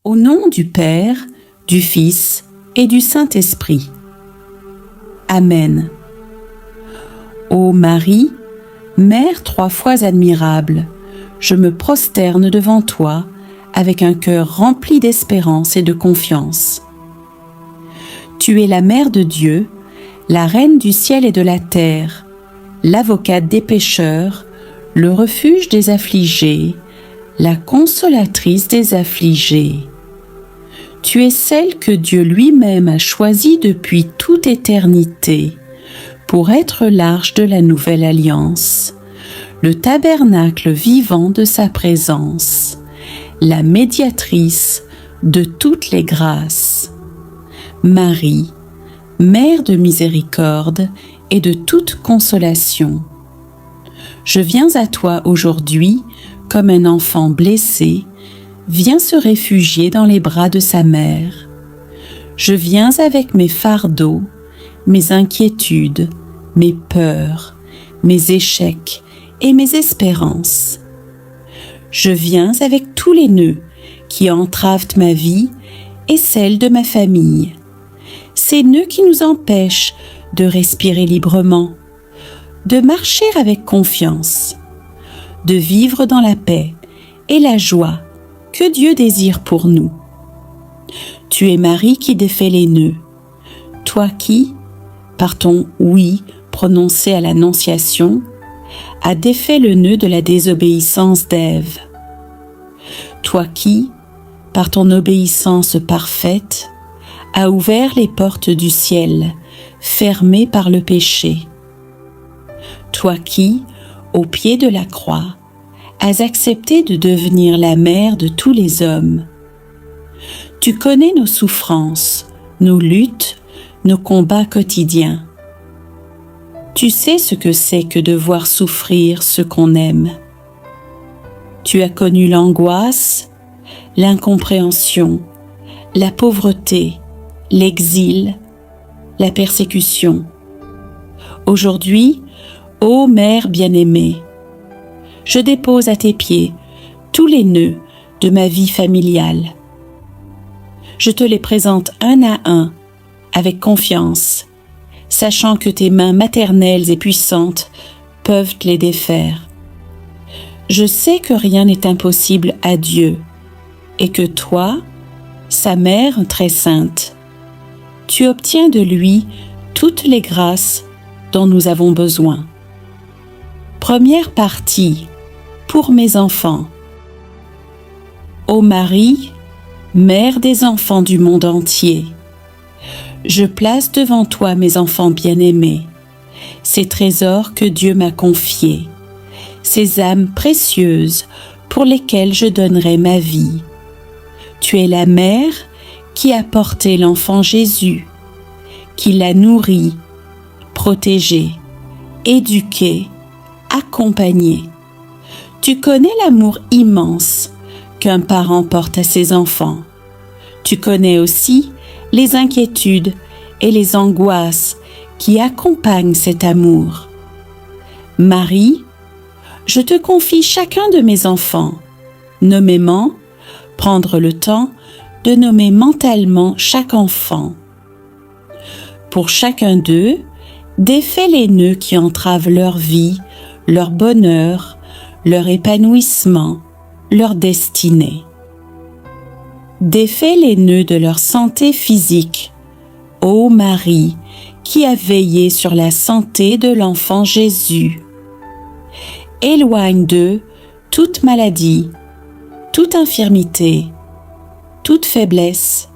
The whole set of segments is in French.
Au nom du Père, du Fils et du Saint-Esprit. Amen. Ô Marie, Mère 3 fois admirable, je me prosterne devant toi avec un cœur rempli d'espérance et de confiance. Tu es la Mère de Dieu, la Reine du ciel et de la terre, l'avocate des pécheurs, le refuge des affligés, la consolatrice des affligés. Tu es celle que Dieu lui-même a choisie depuis toute éternité pour être l'arche de la nouvelle alliance, le tabernacle vivant de sa présence, la médiatrice de toutes les grâces. Marie, Mère de miséricorde et de toute consolation. Je viens à toi aujourd'hui comme un enfant blessé vient se réfugier dans les bras de sa mère. Je viens avec mes fardeaux, mes inquiétudes, mes peurs, mes échecs et mes espérances. Je viens avec tous les nœuds qui entravent ma vie et celle de ma famille. Ces nœuds qui nous empêchent de respirer librement, de marcher avec confiance, de vivre dans la paix et la joie que Dieu désire pour nous. Tu es Marie qui défait les nœuds, toi qui, par ton oui prononcé à l'Annonciation, as défait le nœud de la désobéissance d'Ève. Toi qui, par ton obéissance parfaite, as ouvert les portes du ciel, fermées par le péché. Toi qui, au pied de la croix, as accepté de devenir la mère de tous les hommes. Tu connais nos souffrances, nos luttes, nos combats quotidiens. Tu sais ce que c'est que de voir souffrir ce qu'on aime. Tu as connu l'angoisse, l'incompréhension, la pauvreté, l'exil, la persécution. Aujourd'hui, ô Mère bien-aimée, je dépose à tes pieds tous les nœuds de ma vie familiale. Je te les présente un à un, avec confiance, sachant que tes mains maternelles et puissantes peuvent les défaire. Je sais que rien n'est impossible à Dieu, et que toi, sa mère très sainte, tu obtiens de lui toutes les grâces dont nous avons besoin. Première partie, pour mes enfants. Ô Marie, Mère des enfants du monde entier, je place devant toi mes enfants bien-aimés, ces trésors que Dieu m'a confiés, ces âmes précieuses pour lesquelles je donnerai ma vie. Tu es la mère qui a porté l'enfant Jésus, qui l'a nourri, protégé, éduqué, accompagné. Tu connais l'amour immense qu'un parent porte à ses enfants. Tu connais aussi les inquiétudes et les angoisses qui accompagnent cet amour. Marie, je te confie chacun de mes enfants, nommément, prendre le temps de nommer mentalement chaque enfant. Pour chacun d'eux, défais les nœuds qui entravent leur vie, leur bonheur, leur épanouissement, leur destinée. Défais les nœuds de leur santé physique, ô Marie, qui a veillé sur la santé de l'enfant Jésus. Éloigne d'eux toute maladie, toute infirmité, toute faiblesse.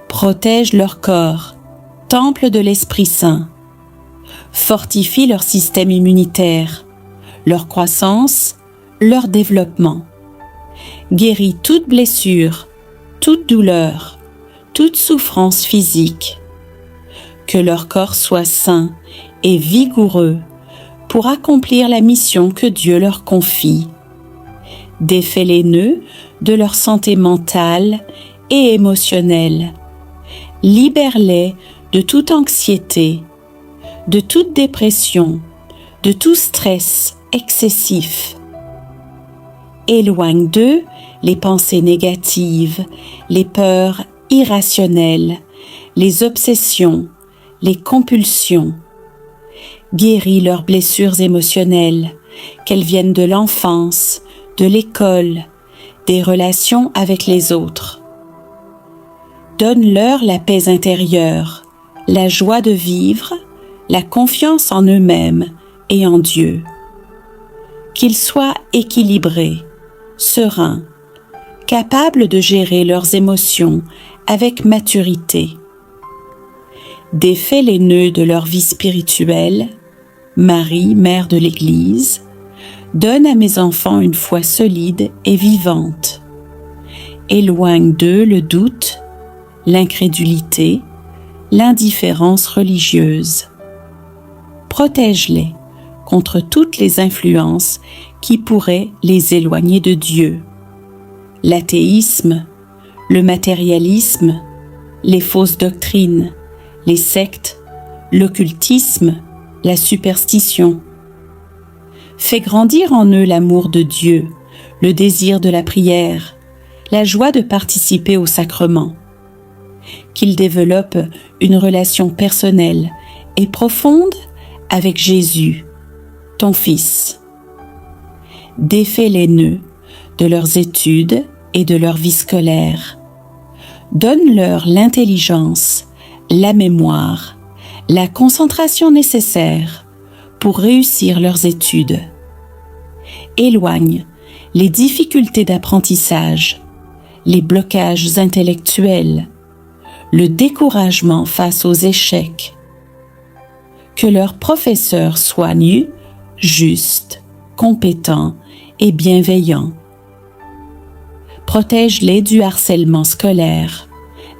Protège leur corps, temple de l'Esprit Saint. Fortifie leur système immunitaire, leur croissance, leur développement. Guéris toute blessure, toute douleur, toute souffrance physique. Que leur corps soit sain et vigoureux pour accomplir la mission que Dieu leur confie. Défais les nœuds de leur santé mentale et émotionnelle. Libère-les de toute anxiété, de toute dépression, de tout stress excessif. Éloigne d'eux les pensées négatives, les peurs irrationnelles, les obsessions, les compulsions. Guéris leurs blessures émotionnelles, qu'elles viennent de l'enfance, de l'école, des relations avec les autres. Donne-leur la paix intérieure, la joie de vivre, la confiance en eux-mêmes et en Dieu. Qu'ils soient équilibrés, sereins, capables de gérer leurs émotions avec maturité. Défais les nœuds de leur vie spirituelle. Marie, mère de l'Église, donne à mes enfants une foi solide et vivante. Éloigne d'eux le doute, l'incrédulité, l'indifférence religieuse. Protège-les contre toutes les influences qui pourraient les éloigner de Dieu. L'athéisme, le matérialisme, les fausses doctrines, les sectes, l'occultisme, la superstition. Fais grandir en eux l'amour de Dieu, le désir de la prière, la joie de participer au sacrement. Qu'ils développent une relation personnelle et profonde avec Jésus, ton Fils. Défais les nœuds de leurs études et de leur vie scolaire. Donne-leur l'intelligence, la mémoire, la concentration nécessaire pour réussir leurs études. Éloigne les difficultés d'apprentissage, les blocages intellectuels, le découragement face aux échecs. Que leurs professeurs soient nus, justes, compétents et bienveillants. Protège-les du harcèlement scolaire,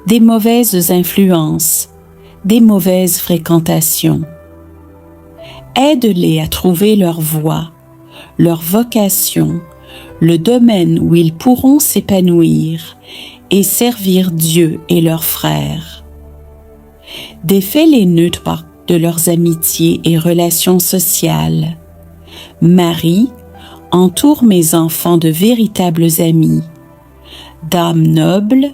des mauvaises influences, des mauvaises fréquentations. Aide-les à trouver leur voie, leur vocation, le domaine où ils pourront s'épanouir et servir Dieu et leurs frères. Défais les nœuds de leurs amitiés et relations sociales. Marie, entoure mes enfants de véritables amis, d'âmes nobles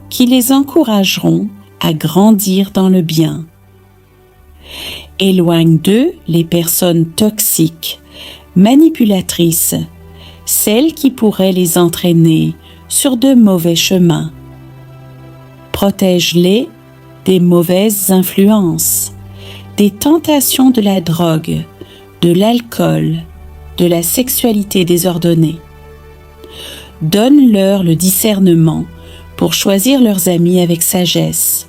qui les encourageront à grandir dans le bien. Éloigne d'eux les personnes toxiques, manipulatrices, celles qui pourraient les entraîner sur de mauvais chemins. Protège-les des mauvaises influences, des tentations de la drogue, de l'alcool, de la sexualité désordonnée. Donne-leur le discernement pour choisir leurs amis avec sagesse.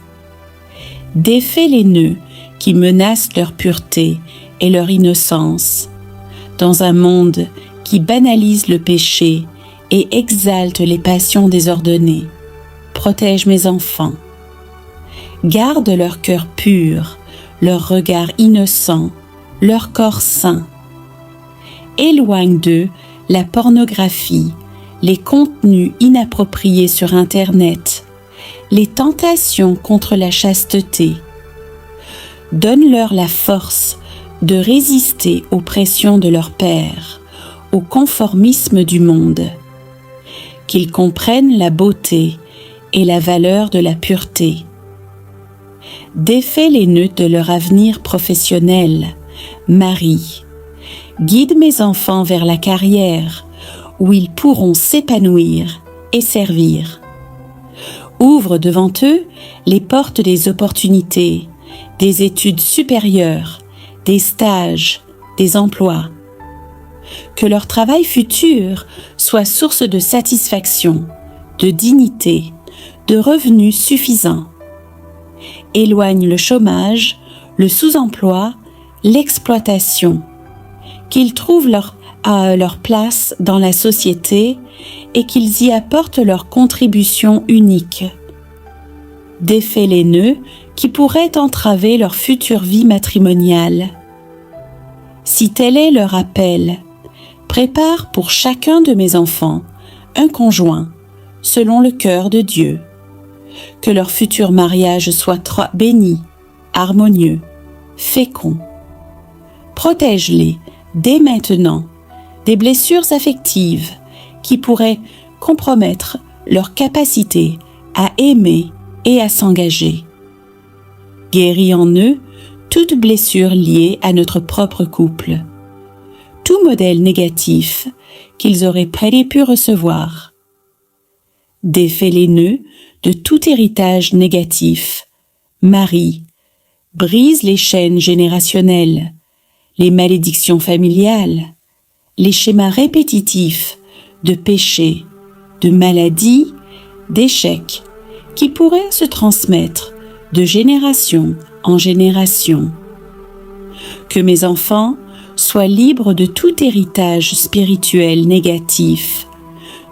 Défais les nœuds qui menacent leur pureté et leur innocence, dans un monde qui banalise le péché et exalte les passions désordonnées. Protège mes enfants. Garde leur cœur pur, leur regard innocent, leur corps saint. Éloigne d'eux la pornographie, les contenus inappropriés sur Internet, les tentations contre la chasteté. Donne-leur la force de résister aux pressions de leur père, au conformisme du monde. Qu'ils comprennent la beauté et la valeur de la pureté. Défais les nœuds de leur avenir professionnel. Marie, guide mes enfants vers la carrière où ils pourront s'épanouir et servir. Ouvre devant eux les portes des opportunités, des études supérieures, des stages, des emplois. Que leur travail futur soit source de satisfaction, de dignité, de revenus suffisants. Éloigne le chômage, le sous-emploi, l'exploitation. Qu'ils trouvent leur place dans la société et qu'ils y apportent leur contribution unique. Défais les nœuds qui pourraient entraver leur future vie matrimoniale. Si tel est leur appel, prépare pour chacun de mes enfants un conjoint, selon le cœur de Dieu. Que leur futur mariage soit béni, harmonieux, fécond. Protège-les dès maintenant des blessures affectives qui pourraient compromettre leur capacité à aimer et à s'engager. Guéris en eux toute blessure liée à notre propre couple, tout modèle négatif qu'ils auraient pu recevoir. Défais les nœuds de tout héritage négatif. Marie, brise les chaînes générationnelles, les malédictions familiales, les schémas répétitifs de péchés, de maladies, d'échecs qui pourraient se transmettre de génération en génération. Que mes enfants soient libres de tout héritage spirituel négatif,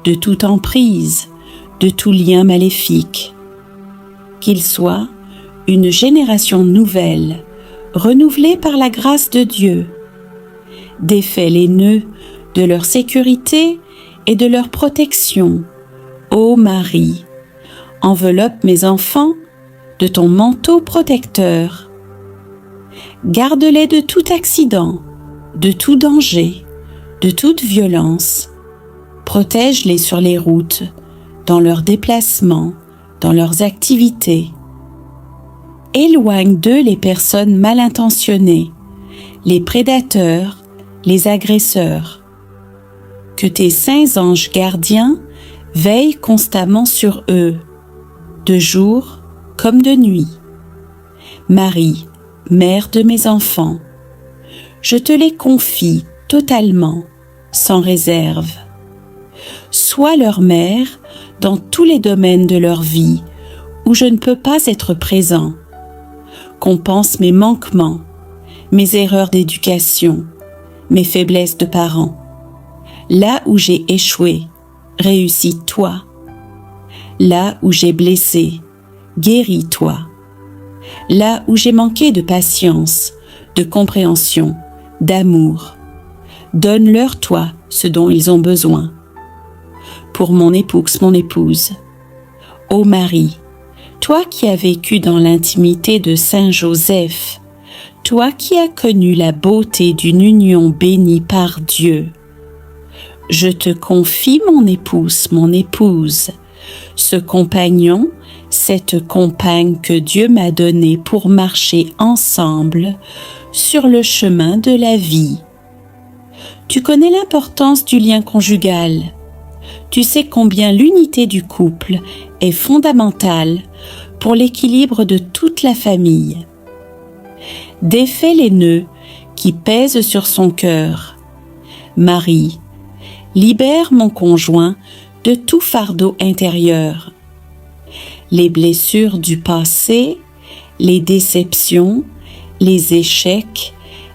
de toute emprise, de tout lien maléfique. Qu'ils soient une génération nouvelle, renouvelée par la grâce de Dieu. Défais les nœuds de leur sécurité et de leur protection. Ô Marie, enveloppe mes enfants de ton manteau protecteur. Garde-les de tout accident, de tout danger, de toute violence. Protège-les sur les routes, dans leurs déplacements, dans leurs activités. Éloigne d'eux les personnes mal intentionnées, les prédateurs, les agresseurs. Que tes saints anges gardiens veillent constamment sur eux, de jour comme de nuit. Marie, mère de mes enfants, je te les confie totalement, sans réserve. Sois leur mère dans tous les domaines de leur vie où je ne peux pas être présent. Compense mes manquements, mes erreurs d'éducation, mes faiblesses de parents. Là où j'ai échoué, réussis-toi. Là où j'ai blessé, guéris-toi. Là où j'ai manqué de patience, de compréhension, d'amour, donne-leur toi ce dont ils ont besoin. Pour mon épouse, ô Marie, toi qui as vécu dans l'intimité de Saint Joseph, toi qui as connu la beauté d'une union bénie par Dieu, je te confie mon épouse, ce compagnon, cette compagne que Dieu m'a donnée pour marcher ensemble sur le chemin de la vie. Tu connais l'importance du lien conjugal. Tu sais combien l'unité du couple est fondamentale pour l'équilibre de toute la famille. Défais les nœuds qui pèsent sur son cœur. Marie, libère mon conjoint de tout fardeau intérieur. Les blessures du passé, les déceptions, les échecs,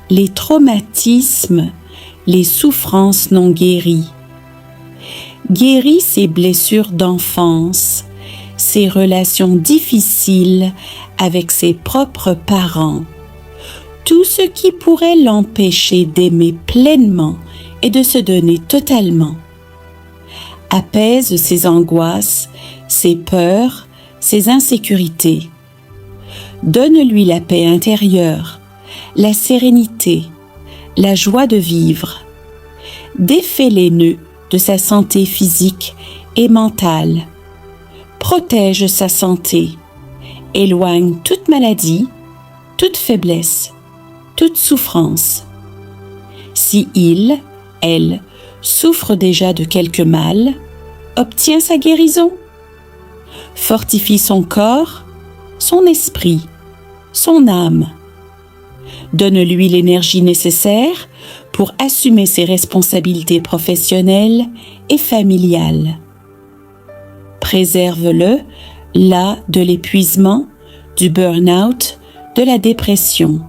les traumatismes, les souffrances non guéries. Guéris ces blessures d'enfance, ces relations difficiles avec ses propres parents, tout ce qui pourrait l'empêcher d'aimer pleinement et de se donner totalement. Apaise ses angoisses, ses peurs, ses insécurités. Donne-lui la paix intérieure, la sérénité, la joie de vivre. Défais les nœuds de sa santé physique et mentale. Protège sa santé. Éloigne toute maladie, toute faiblesse, toute souffrance. Si il, elle, souffre déjà de quelque mal, obtient sa guérison. Fortifie son corps, son esprit, son âme. Donne-lui l'énergie nécessaire pour assumer ses responsabilités professionnelles et familiales. Préserve-le là de l'épuisement, du burn-out, de la dépression.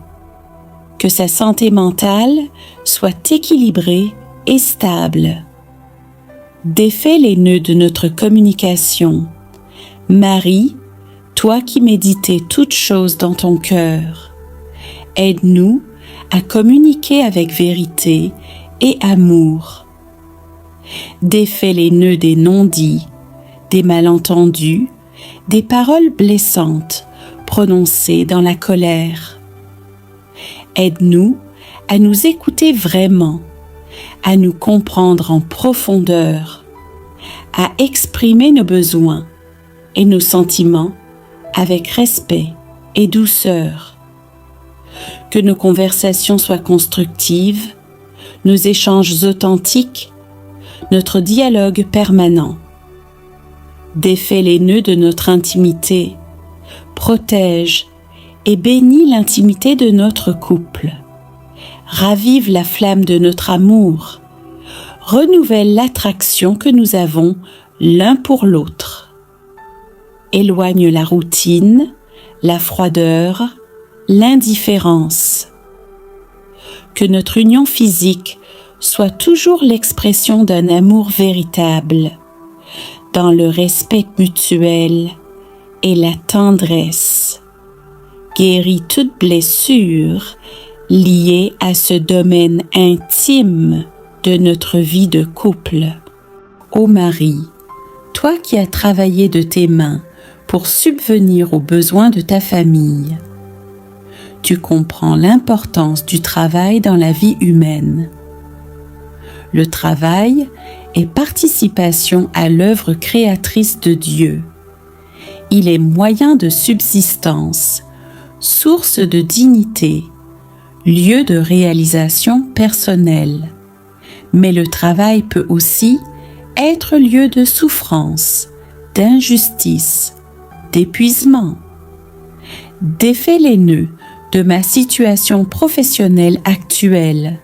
Que sa santé mentale soit équilibrée et stable. Défais les nœuds de notre communication. Marie, toi qui méditais toutes choses dans ton cœur, aide-nous à communiquer avec vérité et amour. Défais les nœuds des non-dits, des malentendus, des paroles blessantes prononcées dans la colère. Aide-nous à nous écouter vraiment, à nous comprendre en profondeur, à exprimer nos besoins et nos sentiments avec respect et douceur. Que nos conversations soient constructives, nos échanges authentiques, notre dialogue permanent. Défais les nœuds de notre intimité, protège et bénis l'intimité de notre couple. Ravive la flamme de notre amour, renouvelle l'attraction que nous avons l'un pour l'autre. Éloigne la routine, la froideur, l'indifférence. Que notre union physique soit toujours l'expression d'un amour véritable, dans le respect mutuel et la tendresse. Guéris toute blessure liée à ce domaine intime de notre vie de couple. Ô Marie, toi qui as travaillé de tes mains pour subvenir aux besoins de ta famille, tu comprends l'importance du travail dans la vie humaine. Le travail est participation à l'œuvre créatrice de Dieu. Il est moyen de subsistance, source de dignité, lieu de réalisation personnelle. Mais le travail peut aussi être lieu de souffrance, d'injustice, d'épuisement. Défais les nœuds de ma situation professionnelle actuelle.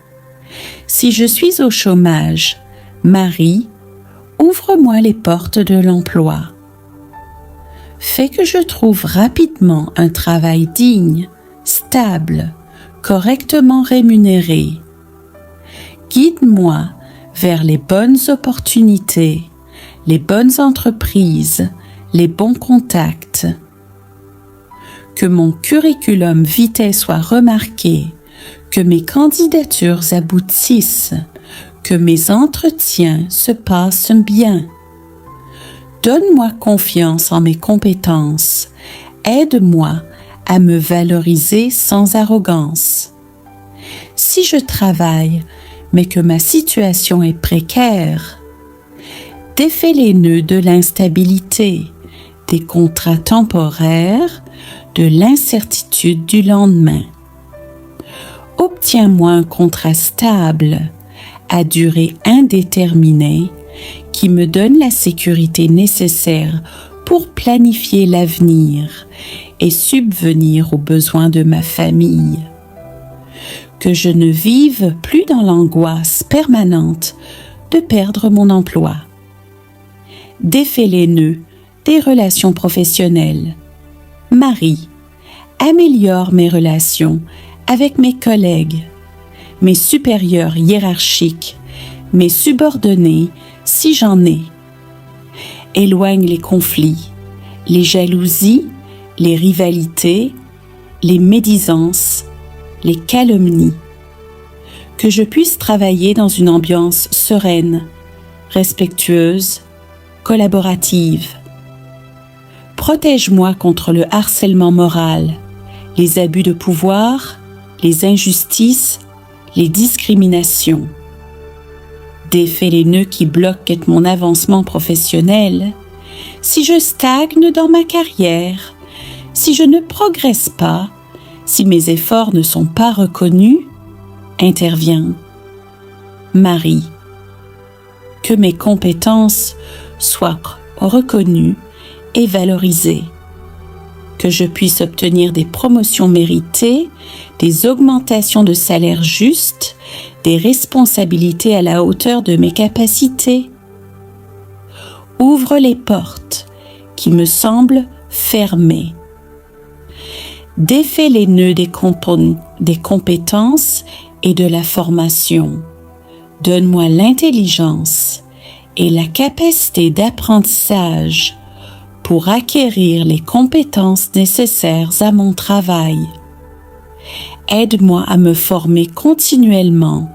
Si je suis au chômage, Marie, ouvre-moi les portes de l'emploi. Fais que je trouve rapidement un travail digne, stable, correctement rémunéré. Guide-moi vers les bonnes opportunités, les bonnes entreprises, les bons contacts. Que mon curriculum vitae soit remarqué, que mes candidatures aboutissent, que mes entretiens se passent bien. Donne-moi confiance en mes compétences, aide-moi à me valoriser sans arrogance. Si je travaille, mais que ma situation est précaire, défais les nœuds de l'instabilité, des contrats temporaires, de l'incertitude du lendemain. Obtiens-moi un contrat stable, à durée indéterminée, qui me donne la sécurité nécessaire pour planifier l'avenir et subvenir aux besoins de ma famille. Que je ne vive plus dans l'angoisse permanente de perdre mon emploi. Défais les nœuds des relations professionnelles. Marie, améliore mes relations avec mes collègues, mes supérieurs hiérarchiques, mes subordonnés si j'en ai. Éloigne les conflits, les jalousies, les rivalités, les médisances, les calomnies. Que je puisse travailler dans une ambiance sereine, respectueuse, collaborative. Protège-moi contre le harcèlement moral, les abus de pouvoir, les injustices, les discriminations. Défais les nœuds qui bloquent mon avancement professionnel. Si je stagne dans ma carrière, si je ne progresse pas, si mes efforts ne sont pas reconnus, interviens. Marie, que mes compétences soient reconnues et valorisées, que je puisse obtenir des promotions méritées, des augmentations de salaire justes, des responsabilités à la hauteur de mes capacités. Ouvre les portes qui me semblent fermées. Défais les nœuds des compétences et de la formation. Donne-moi l'intelligence et la capacité d'apprentissage pour acquérir les compétences nécessaires à mon travail. Aide-moi à me former continuellement,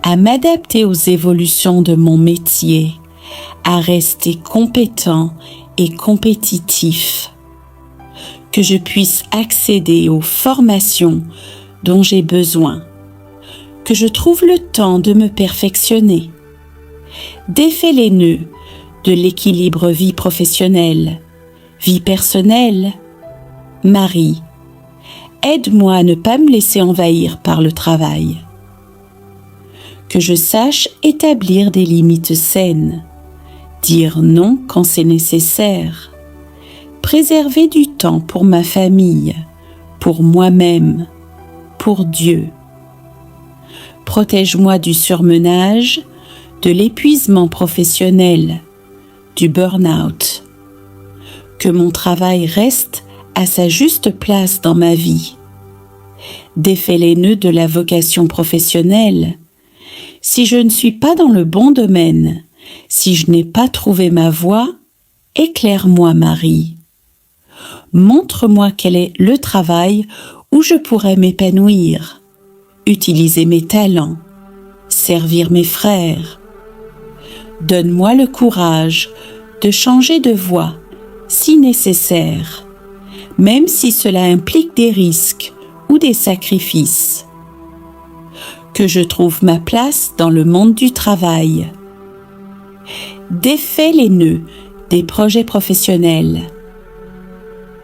à m'adapter aux évolutions de mon métier, à rester compétent et compétitif. Que je puisse accéder aux formations dont j'ai besoin, que je trouve le temps de me perfectionner. Défais les nœuds de l'équilibre vie professionnelle, vie personnelle. Marie, aide-moi à ne pas me laisser envahir par le travail. Que je sache établir des limites saines, dire non quand c'est nécessaire, préserver du temps pour ma famille, pour moi-même, pour Dieu. Protège-moi du surmenage, de l'épuisement professionnel, du burn-out. Que mon travail reste à sa juste place dans ma vie. Défais les nœuds de la vocation professionnelle. Si je ne suis pas dans le bon domaine, si je n'ai pas trouvé ma voie, éclaire-moi, Marie. Montre-moi quel est le travail où je pourrais m'épanouir, utiliser mes talents, servir mes frères. Donne-moi le courage de changer de voie si nécessaire, même si cela implique des risques ou des sacrifices. Que je trouve ma place dans le monde du travail. Défais les nœuds des projets professionnels.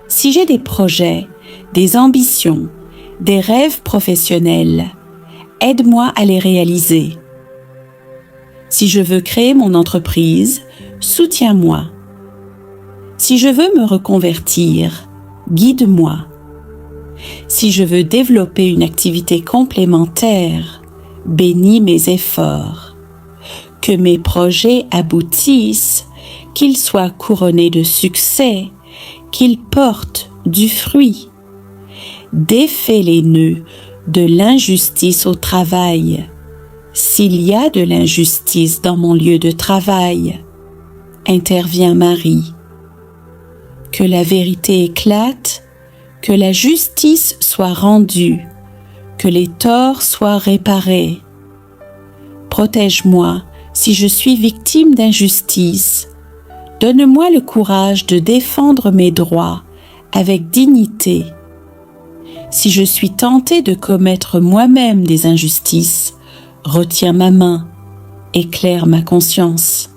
Si j'ai des projets, des ambitions, des rêves professionnels, aide-moi à les réaliser. Si je veux créer mon entreprise, soutiens-moi. Si je veux me reconvertir, guide-moi. Si je veux développer une activité complémentaire, bénis mes efforts. Que mes projets aboutissent, qu'ils soient couronnés de succès, qu'ils portent du fruit. Défais les nœuds de l'injustice au travail. S'il y a de l'injustice dans mon lieu de travail, intervient Marie. Que la vérité éclate, que la justice soit rendue, que les torts soient réparés. Protège-moi si je suis victime d'injustice. Donne-moi le courage de défendre mes droits avec dignité. Si je suis tentée de commettre moi-même des injustices, retiens ma main, éclaire ma conscience.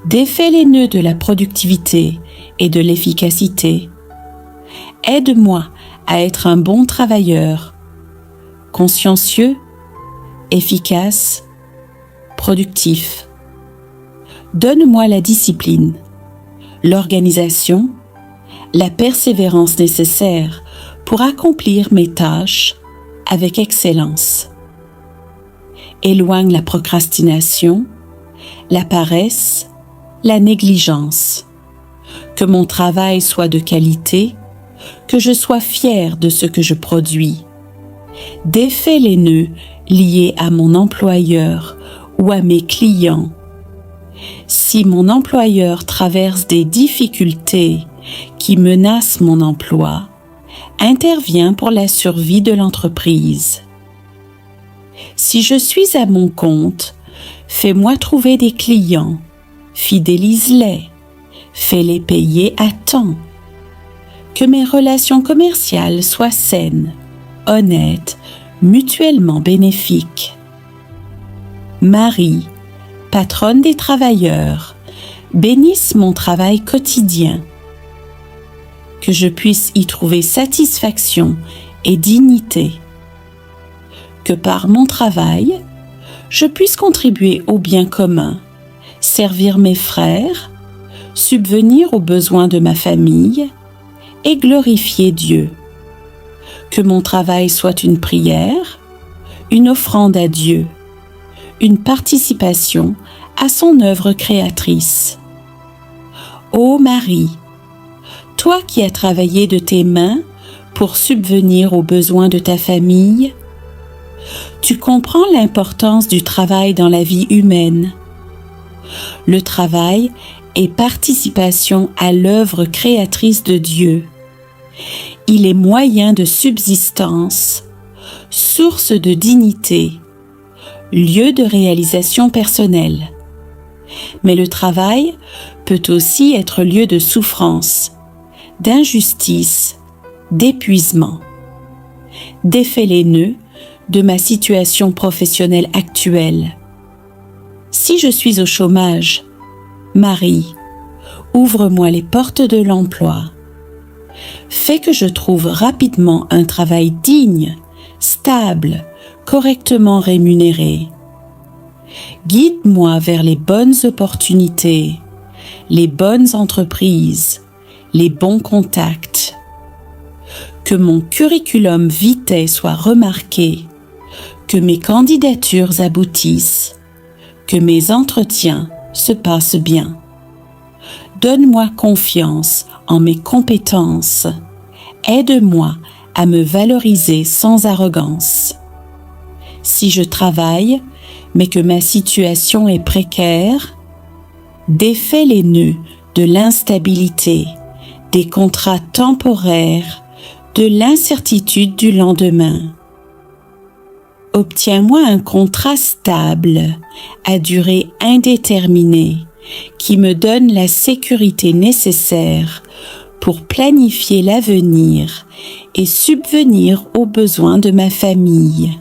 Défais les nœuds de la productivité et de l'efficacité. Aide-moi à être un bon travailleur, consciencieux, efficace, productif. Donne-moi la discipline, l'organisation, la persévérance nécessaires pour accomplir mes tâches avec excellence. Éloigne la procrastination, la paresse, la négligence. Que mon travail soit de qualité, que je sois fière de ce que je produis. Défais les nœuds liés à mon employeur ou à mes clients. Si mon employeur traverse des difficultés qui menacent mon emploi, interviens pour la survie de l'entreprise. Si je suis à mon compte, fais-moi trouver des clients, fidélise-les, fais-les payer à temps. Que mes relations commerciales soient saines, honnêtes, mutuellement bénéfiques. Marie, patronne des travailleurs, bénisse mon travail quotidien. Que je puisse y trouver satisfaction et dignité. Que par mon travail, je puisse contribuer au bien commun, servir mes frères, subvenir aux besoins de ma famille et glorifier Dieu. Que mon travail soit une prière, une offrande à Dieu, une participation à son œuvre créatrice. Ô Marie, toi qui as travaillé de tes mains pour subvenir aux besoins de ta famille, tu comprends l'importance du travail dans la vie humaine. Le travail est participation à l'œuvre créatrice de Dieu. Il est moyen de subsistance, source de dignité, lieu de réalisation personnelle. Mais le travail peut aussi être lieu de souffrance, d'injustice, d'épuisement. Défais les nœuds de ma situation professionnelle actuelle. Si je suis au chômage, Marie, ouvre-moi les portes de l'emploi. Fais que je trouve rapidement un travail digne, stable, correctement rémunéré. Guide-moi vers les bonnes opportunités, les bonnes entreprises, les bons contacts. Que mon curriculum vitae soit remarqué, que mes candidatures aboutissent, que mes entretiens se passent bien. Donne-moi confiance en mes compétences. Aide-moi à me valoriser sans arrogance. Si je travaille, mais que ma situation est précaire, défais les nœuds de l'instabilité, des contrats temporaires, de l'incertitude du lendemain. Obtiens-moi un contrat stable, à durée indéterminée, qui me donne la sécurité nécessaire pour planifier l'avenir et subvenir aux besoins de ma famille.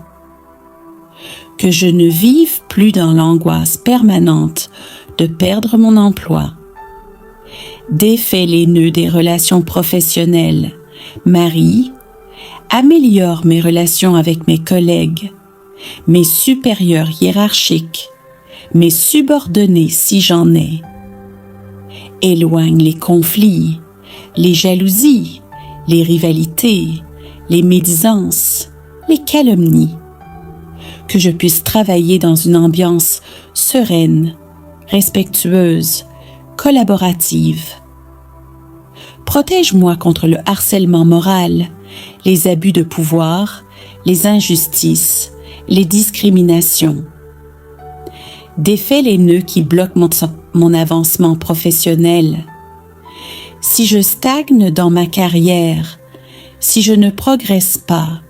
Que je ne vive plus dans l'angoisse permanente de perdre mon emploi. Défais les nœuds des relations professionnelles. Marie, améliore mes relations avec mes collègues, mes supérieurs hiérarchiques, mes subordonnés si j'en ai. Éloigne les conflits, les jalousies, les rivalités, les médisances, les calomnies. Que je puisse travailler dans une ambiance sereine, respectueuse, collaborative. Protège-moi contre le harcèlement moral, les abus de pouvoir, les injustices, les discriminations. Défais les nœuds qui bloquent mon avancement professionnel. Si je stagne dans ma carrière, si je ne progresse pas,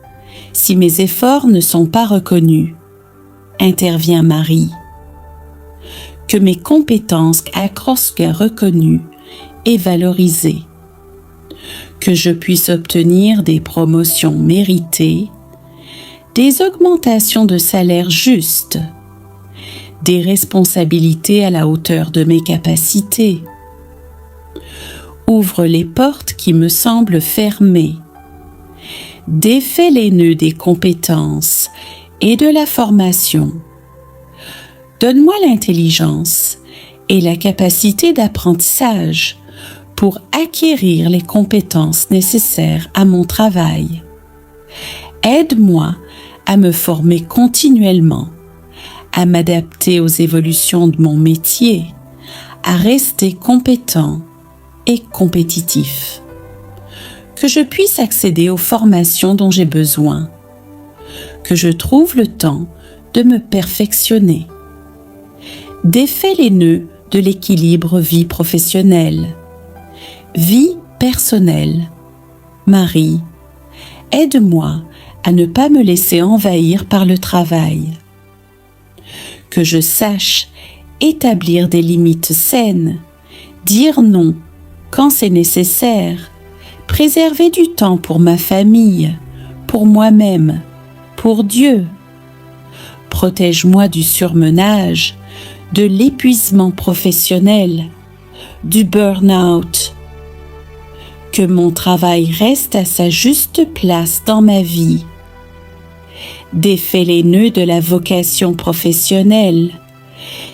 si mes efforts ne sont pas reconnus, intervient Marie. Que mes compétences soient reconnues et valorisées. Que je puisse obtenir des promotions méritées, des augmentations de salaire justes, des responsabilités à la hauteur de mes capacités. Ouvre les portes qui me semblent fermées. Défais les nœuds des compétences et de la formation. Donne-moi l'intelligence et la capacité d'apprentissage pour acquérir les compétences nécessaires à mon travail. Aide-moi à me former continuellement, à m'adapter aux évolutions de mon métier, à rester compétent et compétitif. Que je puisse accéder aux formations dont j'ai besoin, que je trouve le temps de me perfectionner. Défais les nœuds de l'équilibre vie professionnelle. Vie personnelle. Marie, aide-moi à ne pas me laisser envahir par le travail. Que je sache établir des limites saines, dire non quand c'est nécessaire, préserver du temps pour ma famille, pour moi-même, pour Dieu. Protège-moi du surmenage, de l'épuisement professionnel, du burn-out. Que mon travail reste à sa juste place dans ma vie. Défais les nœuds de la vocation professionnelle.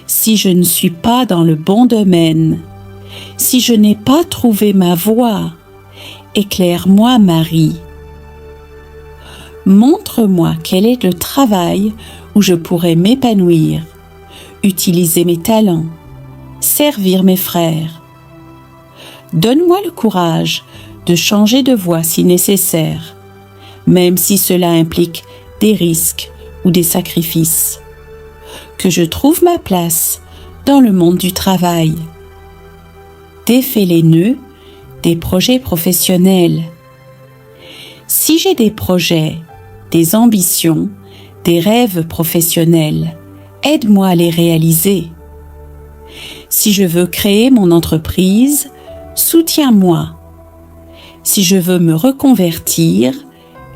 Si je ne suis pas dans le bon domaine, si je n'ai pas trouvé ma voie, éclaire-moi, Marie. Montre-moi quel est le travail où je pourrais m'épanouir, utiliser mes talents, servir mes frères. Donne-moi le courage de changer de voie si nécessaire, même si cela implique des risques ou des sacrifices. Que je trouve ma place dans le monde du travail. Défais les nœuds des projets professionnels. Si j'ai des projets, des ambitions, des rêves professionnels, aide-moi à les réaliser. Si je veux créer mon entreprise, soutiens-moi. Si je veux me reconvertir,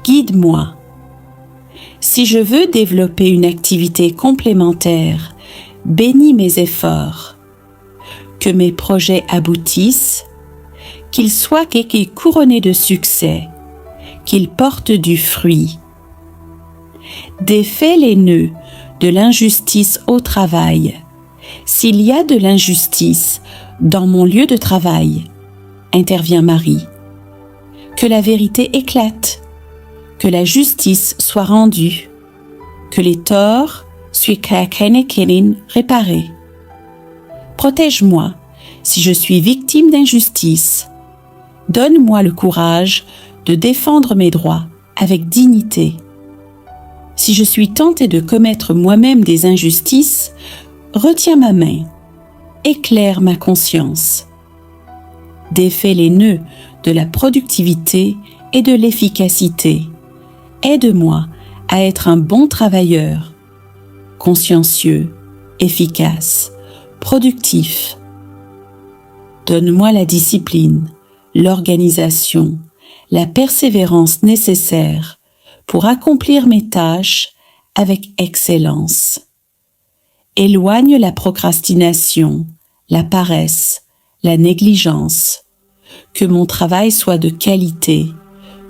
guide-moi. Si je veux développer une activité complémentaire, bénis mes efforts. que mes projets aboutissent, qu'ils soient couronnés de succès, qu'ils portent du fruit. Défais les nœuds de l'injustice au travail. S'il y a de l'injustice dans mon lieu de travail, intervient Marie. Que la vérité éclate, que la justice soit rendue, que les torts soient réparés. Protège-moi si je suis victime d'injustice. Donne-moi le courage de défendre mes droits avec dignité. Si je suis tenté de commettre moi-même des injustices, retiens ma main, éclaire ma conscience. Défais les nœuds de la productivité et de l'efficacité. Aide-moi à être un bon travailleur, consciencieux, efficace, productif. Donne-moi la discipline, l'organisation, la persévérance nécessaires pour accomplir mes tâches avec excellence. Éloigne la procrastination, la paresse, la négligence. Que mon travail soit de qualité,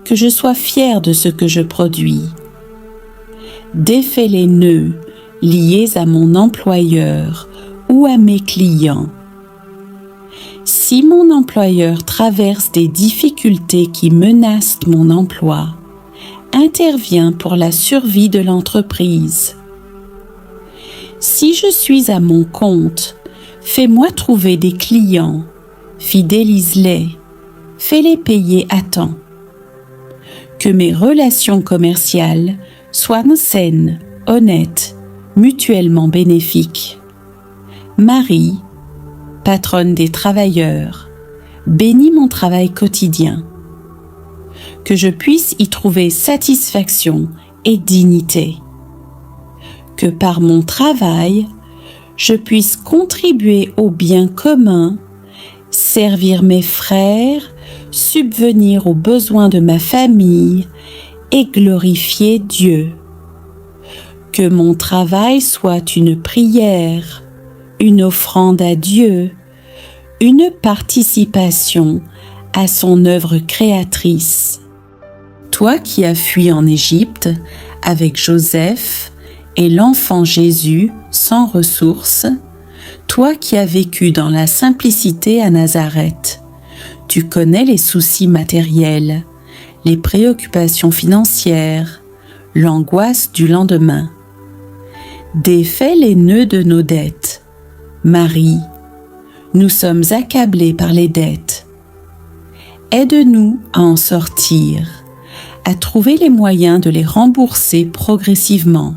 que je sois fier de ce que je produis. Défais les nœuds liés à mon employeur ou à mes clients. Si mon employeur traverse des difficultés qui menacent mon emploi, interviens pour la survie de l'entreprise. Si je suis à mon compte, fais-moi trouver des clients, fidélise-les, fais-les payer à temps. Que mes relations commerciales soient saines, honnêtes, mutuellement bénéfiques. Marie, patronne des travailleurs, bénis mon travail quotidien. Que je puisse y trouver satisfaction et dignité. Que par mon travail, je puisse contribuer au bien commun, servir mes frères, subvenir aux besoins de ma famille et glorifier Dieu. Que mon travail soit une prière, une offrande à Dieu, une participation à son œuvre créatrice. Toi qui as fui en Égypte avec Joseph et l'enfant Jésus sans ressources, toi qui as vécu dans la simplicité à Nazareth, tu connais les soucis matériels, les préoccupations financières, l'angoisse du lendemain. Défais les nœuds de nos dettes. Marie, nous sommes accablés par les dettes. Aide-nous à en sortir, à trouver les moyens de les rembourser progressivement.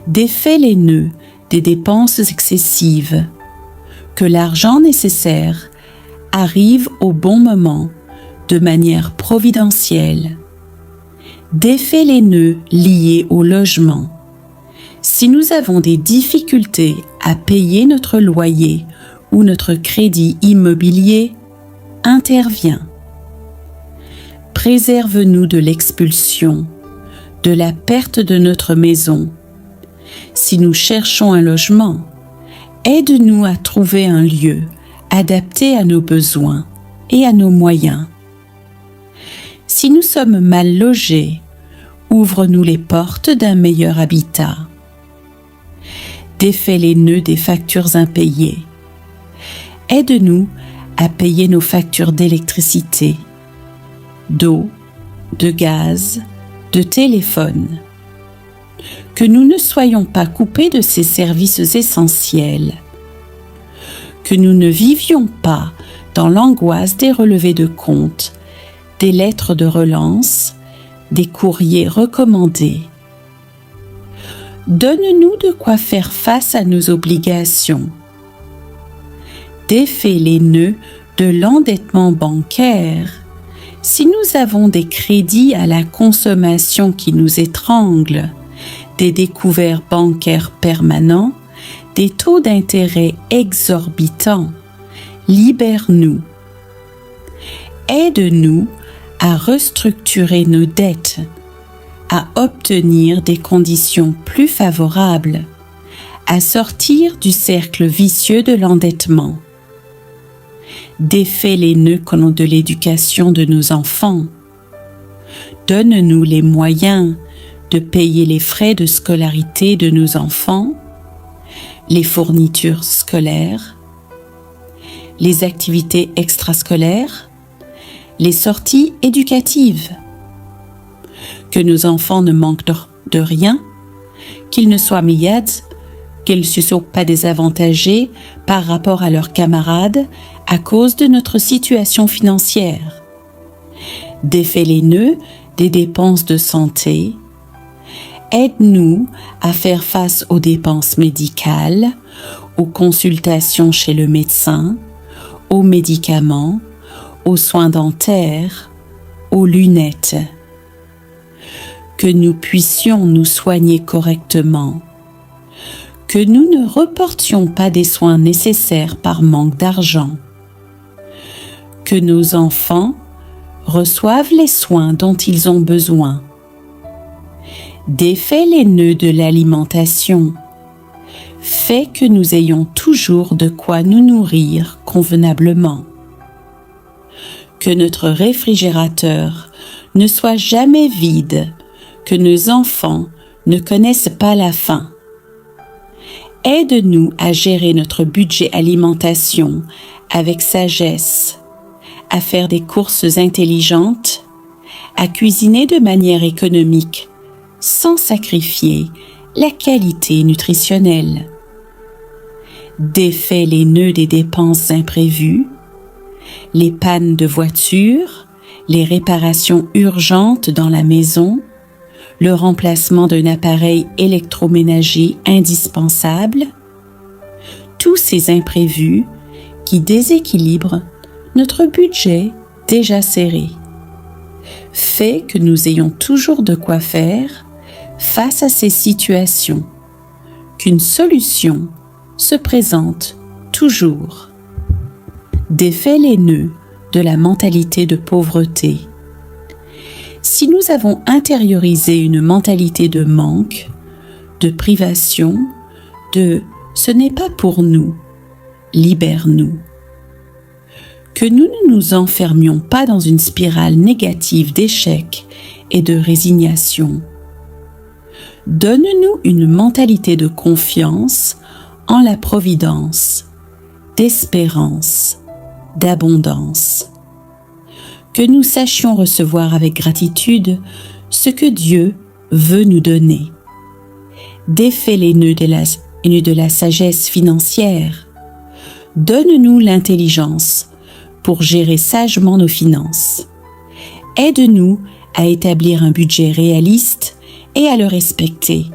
Défais les nœuds des dépenses excessives. Que l'argent nécessaire arrive au bon moment, de manière providentielle. Défais les nœuds liés au logement. Si nous avons des difficultés à payer notre loyer ou notre crédit immobilier, interviens. Préserve-nous de l'expulsion, de la perte de notre maison. Si nous cherchons un logement, aide-nous à trouver un lieu adapté à nos besoins et à nos moyens. Si nous sommes mal logés, ouvre-nous les portes d'un meilleur habitat. Défais les nœuds des factures impayées. Aide-nous à payer nos factures d'électricité, d'eau, de gaz, de téléphone. Que nous ne soyons pas coupés de ces services essentiels. Que nous ne vivions pas dans l'angoisse des relevés de compte, des lettres de relance, des courriers recommandés. Donne-nous de quoi faire face à nos obligations. Défais les nœuds de l'endettement bancaire. Si nous avons des crédits à la consommation qui nous étranglent, des découverts bancaires permanents, des taux d'intérêt exorbitants, libère-nous. Aide-nous à restructurer nos dettes, à obtenir des conditions plus favorables, à sortir du cercle vicieux de l'endettement. Défais les nœuds de l'éducation de nos enfants. Donne-nous les moyens de payer les frais de scolarité de nos enfants, les fournitures scolaires, les activités extrascolaires, les sorties éducatives. Que nos enfants ne manquent de rien, qu'ils ne soient millades, qu'ils ne soient pas désavantagés par rapport à leurs camarades à cause de notre situation financière. Défais les nœuds des dépenses de santé. Aide-nous à faire face aux dépenses médicales, aux consultations chez le médecin, aux médicaments, aux soins dentaires, aux lunettes. Que nous puissions nous soigner correctement, que nous ne reportions pas des soins nécessaires par manque d'argent, que nos enfants reçoivent les soins dont ils ont besoin. Défais les nœuds de l'alimentation. Fais que nous ayons toujours de quoi nous nourrir convenablement. Que notre réfrigérateur ne soit jamais vide, que nos enfants ne connaissent pas la faim. Aide-nous à gérer notre budget alimentation avec sagesse, à faire des courses intelligentes, à cuisiner de manière économique, sans sacrifier la qualité nutritionnelle. Défais les nœuds des dépenses imprévues, les pannes de voiture, les réparations urgentes dans la maison, le remplacement d'un appareil électroménager indispensable, tous ces imprévus qui déséquilibrent notre budget déjà serré. Fais que nous ayons toujours de quoi faire face à ces situations, qu'une solution se présente toujours. Défais les nœuds de la mentalité de pauvreté. Si nous avons intériorisé une mentalité de manque, de privation, de « ce n'est pas pour nous », libère-nous. Que nous ne nous enfermions pas dans une spirale négative d'échec et de résignation. Donne-nous une mentalité de confiance en la providence, d'espérance, d'abondance. Que nous sachions recevoir avec gratitude ce que Dieu veut nous donner. Défais les nœuds de la sagesse financière. Donne-nous l'intelligence pour gérer sagement nos finances. Aide-nous à établir un budget réaliste et à le respecter.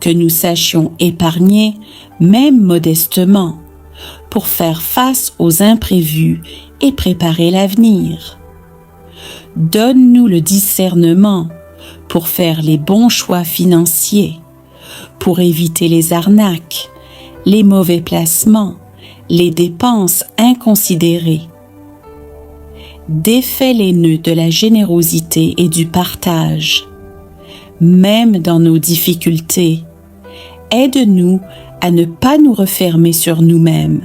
Que nous sachions épargner, même modestement, pour faire face aux imprévus et préparer l'avenir. Donne-nous le discernement pour faire les bons choix financiers, pour éviter les arnaques, les mauvais placements, les dépenses inconsidérées. Défais les nœuds de la générosité et du partage. Même dans nos difficultés, aide-nous à ne pas nous refermer sur nous-mêmes,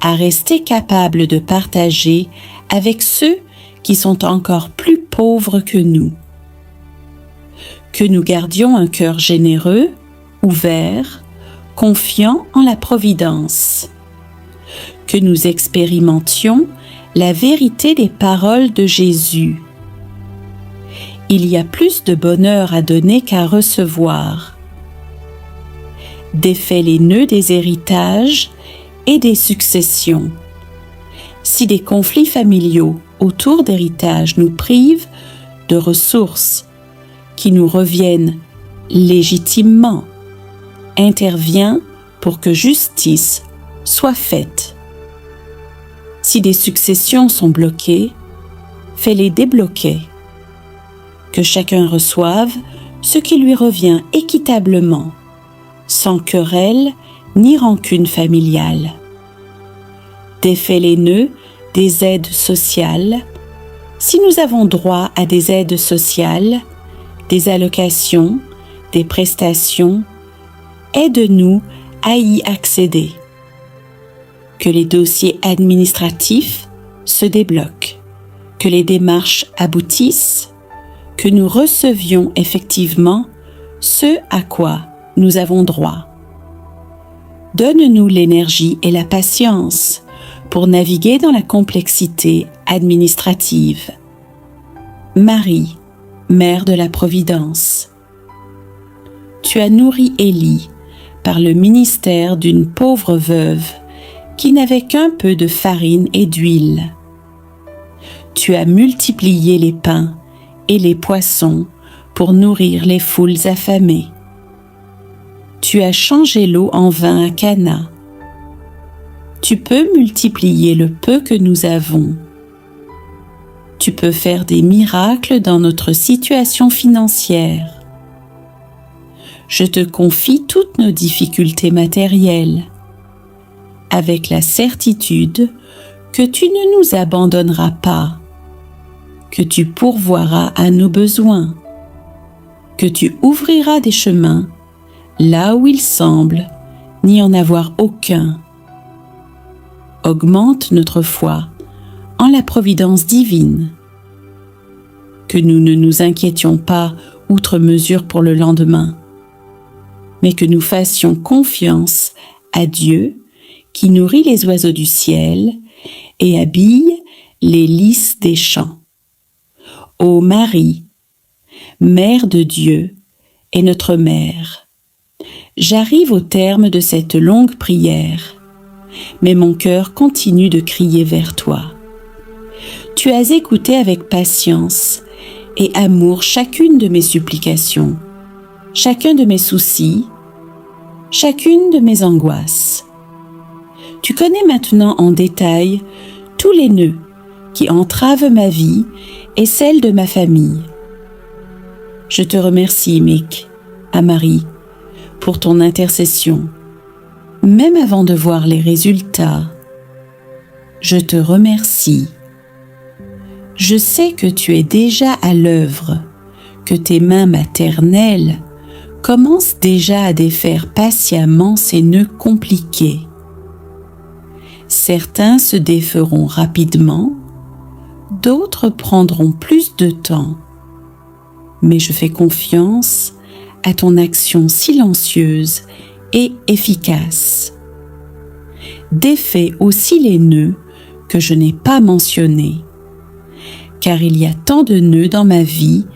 à rester capables de partager avec ceux qui sont encore plus pauvres que nous. Que nous gardions un cœur généreux, ouvert, confiant en la providence. Que nous expérimentions la vérité des paroles de Jésus. Il y a plus de bonheur à donner qu'à recevoir. Défais les nœuds des héritages et des successions. Si des conflits familiaux autour d'héritages nous privent de ressources qui nous reviennent légitimement, interviens pour que justice soit faite. Si des successions sont bloquées, fais-les débloquer. Que chacun reçoive ce qui lui revient équitablement, sans querelle ni rancune familiale. Défais les nœuds des aides sociales. Si nous avons droit à des aides sociales, des allocations, des prestations, Aide-nous à y accéder. Que les dossiers administratifs se débloquent, que les démarches aboutissent, que nous recevions effectivement ce à quoi nous avons droit. Donne-nous l'énergie et la patience pour naviguer dans la complexité administrative. Marie, Mère de la Providence. Tu as nourri Élie par le ministère d'une pauvre veuve qui n'avait qu'un peu de farine et d'huile. Tu as multiplié les pains et les poissons pour nourrir les foules affamées. Tu as changé l'eau en vin à Cana. Tu peux multiplier le peu que nous avons. Tu peux faire des miracles dans notre situation financière. Je te confie toutes nos difficultés matérielles, avec la certitude que tu ne nous abandonneras pas, que tu pourvoiras à nos besoins, que tu ouvriras des chemins là où il semble n'y en avoir aucun. Augmente notre foi en la providence divine. Que nous ne nous inquiétions pas outre mesure pour le lendemain, mais que nous fassions confiance à Dieu qui nourrit les oiseaux du ciel et habille les lys des champs. Ô Marie, Mère de Dieu et notre Mère, j'arrive au terme de cette longue prière, mais mon cœur continue de crier vers toi. Tu as écouté avec patience et amour chacune de mes supplications, chacun de mes soucis, chacune de mes angoisses. Tu connais maintenant en détail tous les nœuds qui entravent ma vie et celle de ma famille. Je te remercie, Mick, à Marie, pour ton intercession, même avant de voir les résultats. Je te remercie. Je sais que tu es déjà à l'œuvre, que tes mains maternelles commencent déjà à défaire patiemment ces nœuds compliqués. Certains se déferont rapidement, d'autres prendront plus de temps. Mais je fais confiance à ton action silencieuse et efficace. Défais aussi les nœuds que je n'ai pas mentionnés, car il y a tant de nœuds dans ma vie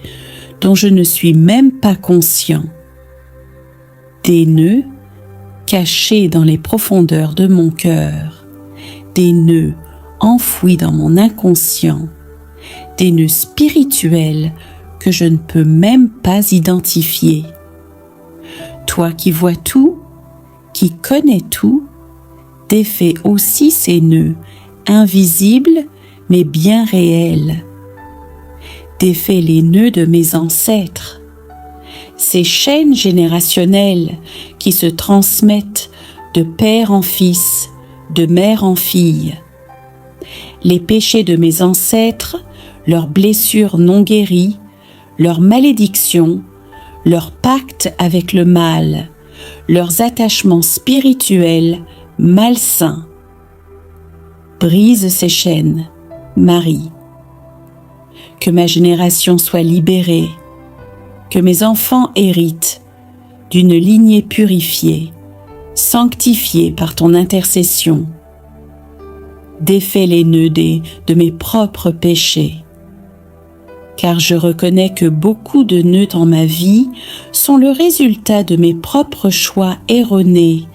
dont je ne suis même pas conscient. Des nœuds cachés dans les profondeurs de mon cœur, des nœuds enfouis dans mon inconscient, des nœuds spirituels que je ne peux même pas identifier. Toi qui vois tout, qui connais tout, défais aussi ces nœuds invisibles mais bien réels. Défais les nœuds de mes ancêtres, ces chaînes générationnelles qui se transmettent de père en fils, de mère en fille. Les péchés de mes ancêtres, leurs blessures non guéries, leurs malédictions, leurs pactes avec le mal, leurs attachements spirituels malsains. Brise ces chaînes, Marie. Que ma génération soit libérée, que mes enfants héritent d'une lignée purifiée, sanctifiée par ton intercession. Défais les nœuds de mes propres péchés, car je reconnais que beaucoup de nœuds dans ma vie sont le résultat de mes propres choix erronés,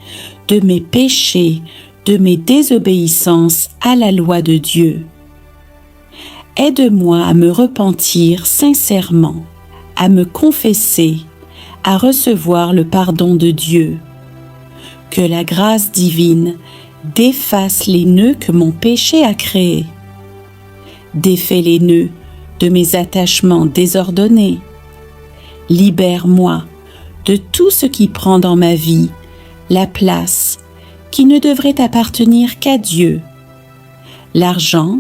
de mes péchés, de mes désobéissances à la loi de Dieu. Aide-moi à me repentir sincèrement, à me confesser, à recevoir le pardon de Dieu. Que la grâce divine défasse les nœuds que mon péché a créés. Défais les nœuds de mes attachements désordonnés. Libère-moi de tout ce qui prend dans ma vie la place qui ne devrait appartenir qu'à Dieu. L'argent,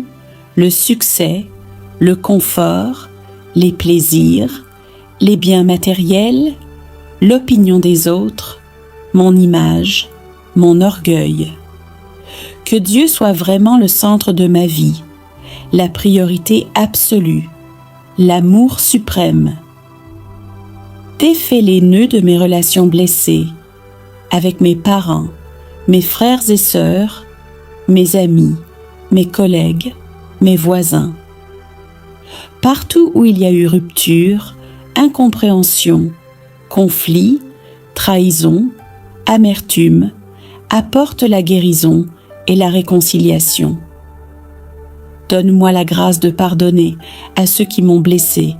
le succès, le confort, les plaisirs, les biens matériels, l'opinion des autres, mon image, mon orgueil. Que Dieu soit vraiment le centre de ma vie, la priorité absolue, l'amour suprême. Défais les nœuds de mes relations blessées, avec mes parents, mes frères et sœurs, mes amis, mes collègues, mes voisins. Partout où il y a eu rupture, incompréhension, conflit, trahison, amertume, apporte la guérison et la réconciliation. Donne-moi la grâce de pardonner à ceux qui m'ont blessé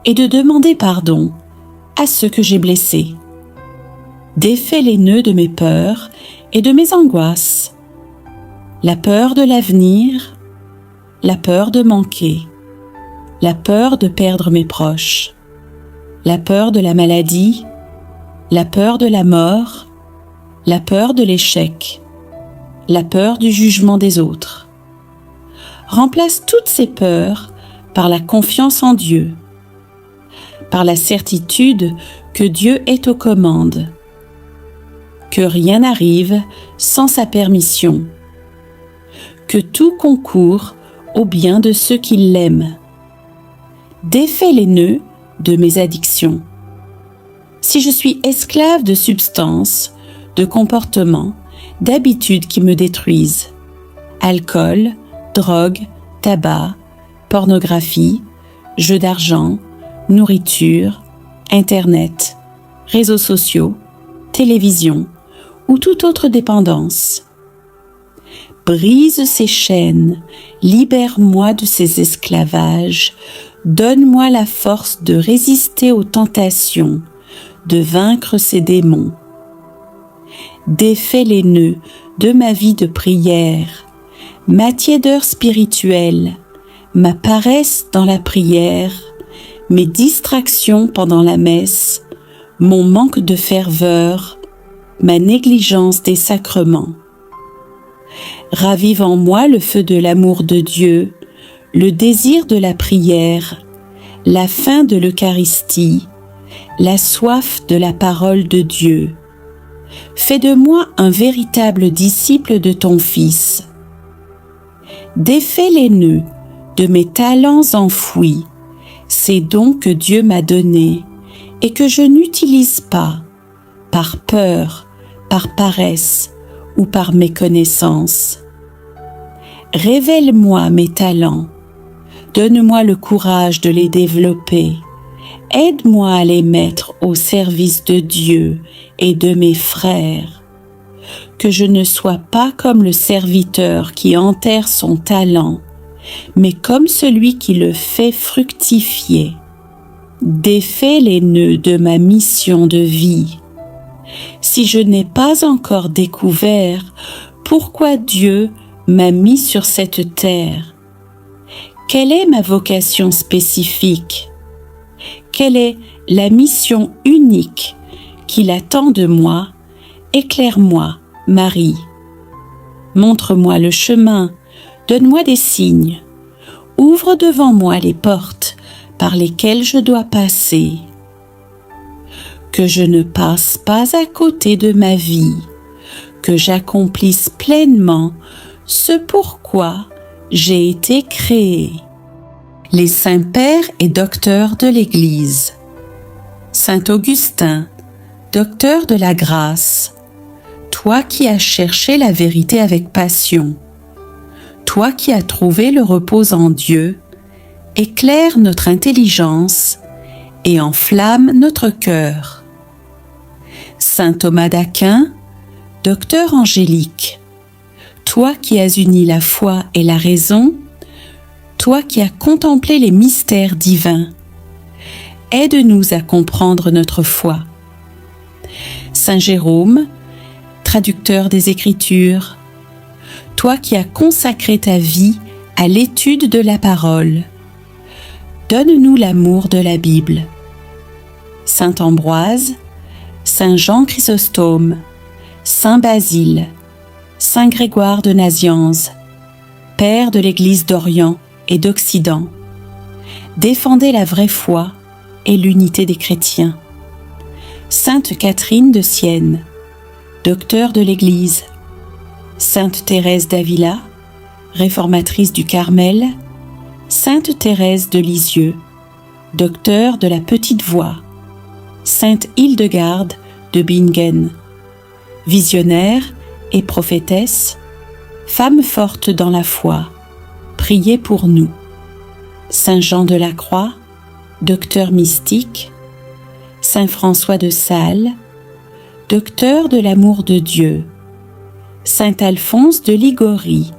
et de demander pardon à ceux que j'ai blessés. Défais les nœuds de mes peurs et de mes angoisses. La peur de l'avenir, la peur de manquer, la peur de perdre mes proches, la peur de la maladie, la peur de la mort, la peur de l'échec, la peur du jugement des autres. Remplace toutes ces peurs par la confiance en Dieu, par la certitude que Dieu est aux commandes, que rien n'arrive sans sa permission, que tout concourt au bien de ceux qui l'aiment. Défais les nœuds de mes addictions. Si je suis esclave de substances, de comportements, d'habitudes qui me détruisent, alcool, drogue, tabac, pornographie, jeux d'argent, nourriture, Internet, réseaux sociaux, télévision ou toute autre dépendance. Brise ces chaînes, libère-moi de ces esclavages, donne-moi la force de résister aux tentations, de vaincre ces démons. Défais les nœuds de ma vie de prière, ma tiédeur spirituelle, ma paresse dans la prière, mes distractions pendant la messe, mon manque de ferveur, ma négligence des sacrements. Ravive en moi le feu de l'amour de Dieu, le désir de la prière, la faim de l'Eucharistie, la soif de la parole de Dieu. Fais de moi un véritable disciple de ton Fils. Défais les nœuds de mes talents enfouis, ces dons que Dieu m'a donnés et que je n'utilise pas, par peur, par paresse ou par méconnaissance. Révèle-moi mes talents, donne-moi le courage de les développer, aide-moi à les mettre au service de Dieu et de mes frères. Que je ne sois pas comme le serviteur qui enterre son talent, mais comme celui qui le fait fructifier. Défais les nœuds de ma mission de vie. Si je n'ai pas encore découvert pourquoi Dieu m'a mis sur cette terre, quelle est ma vocation spécifique? Quelle est la mission unique qu'il attend de moi? Éclaire-moi, Marie. Montre-moi le chemin, donne-moi des signes. Ouvre devant moi les portes par lesquelles je dois passer. Que je ne passe pas à côté de ma vie, que j'accomplisse pleinement ce pourquoi j'ai été créé. Les saints pères et docteurs de l'Église. Saint Augustin, docteur de la grâce, toi qui as cherché la vérité avec passion, toi qui as trouvé le repos en Dieu, éclaire notre intelligence et enflamme notre cœur. Saint Thomas d'Aquin, docteur angélique, toi qui as uni la foi et la raison, toi qui as contemplé les mystères divins, aide-nous à comprendre notre foi. Saint Jérôme, traducteur des Écritures, toi qui as consacré ta vie à l'étude de la parole, donne-nous l'amour de la Bible. Saint Ambroise, Saint Jean Chrysostome, Saint Basile, Saint Grégoire de Nazianze, Père de l'Église d'Orient et d'Occident, défendez la vraie foi et l'unité des chrétiens. Sainte Catherine de Sienne, docteur de l'Église. Sainte Thérèse d'Avila, réformatrice du Carmel. Sainte Thérèse de Lisieux, docteur de la Petite Voix. Sainte Hildegarde de Bingen, visionnaire et prophétesse, femme forte dans la foi, priez pour nous. Saint Jean de la Croix, docteur mystique. Saint François de Sales, docteur de l'amour de Dieu. Saint Alphonse de Ligorie,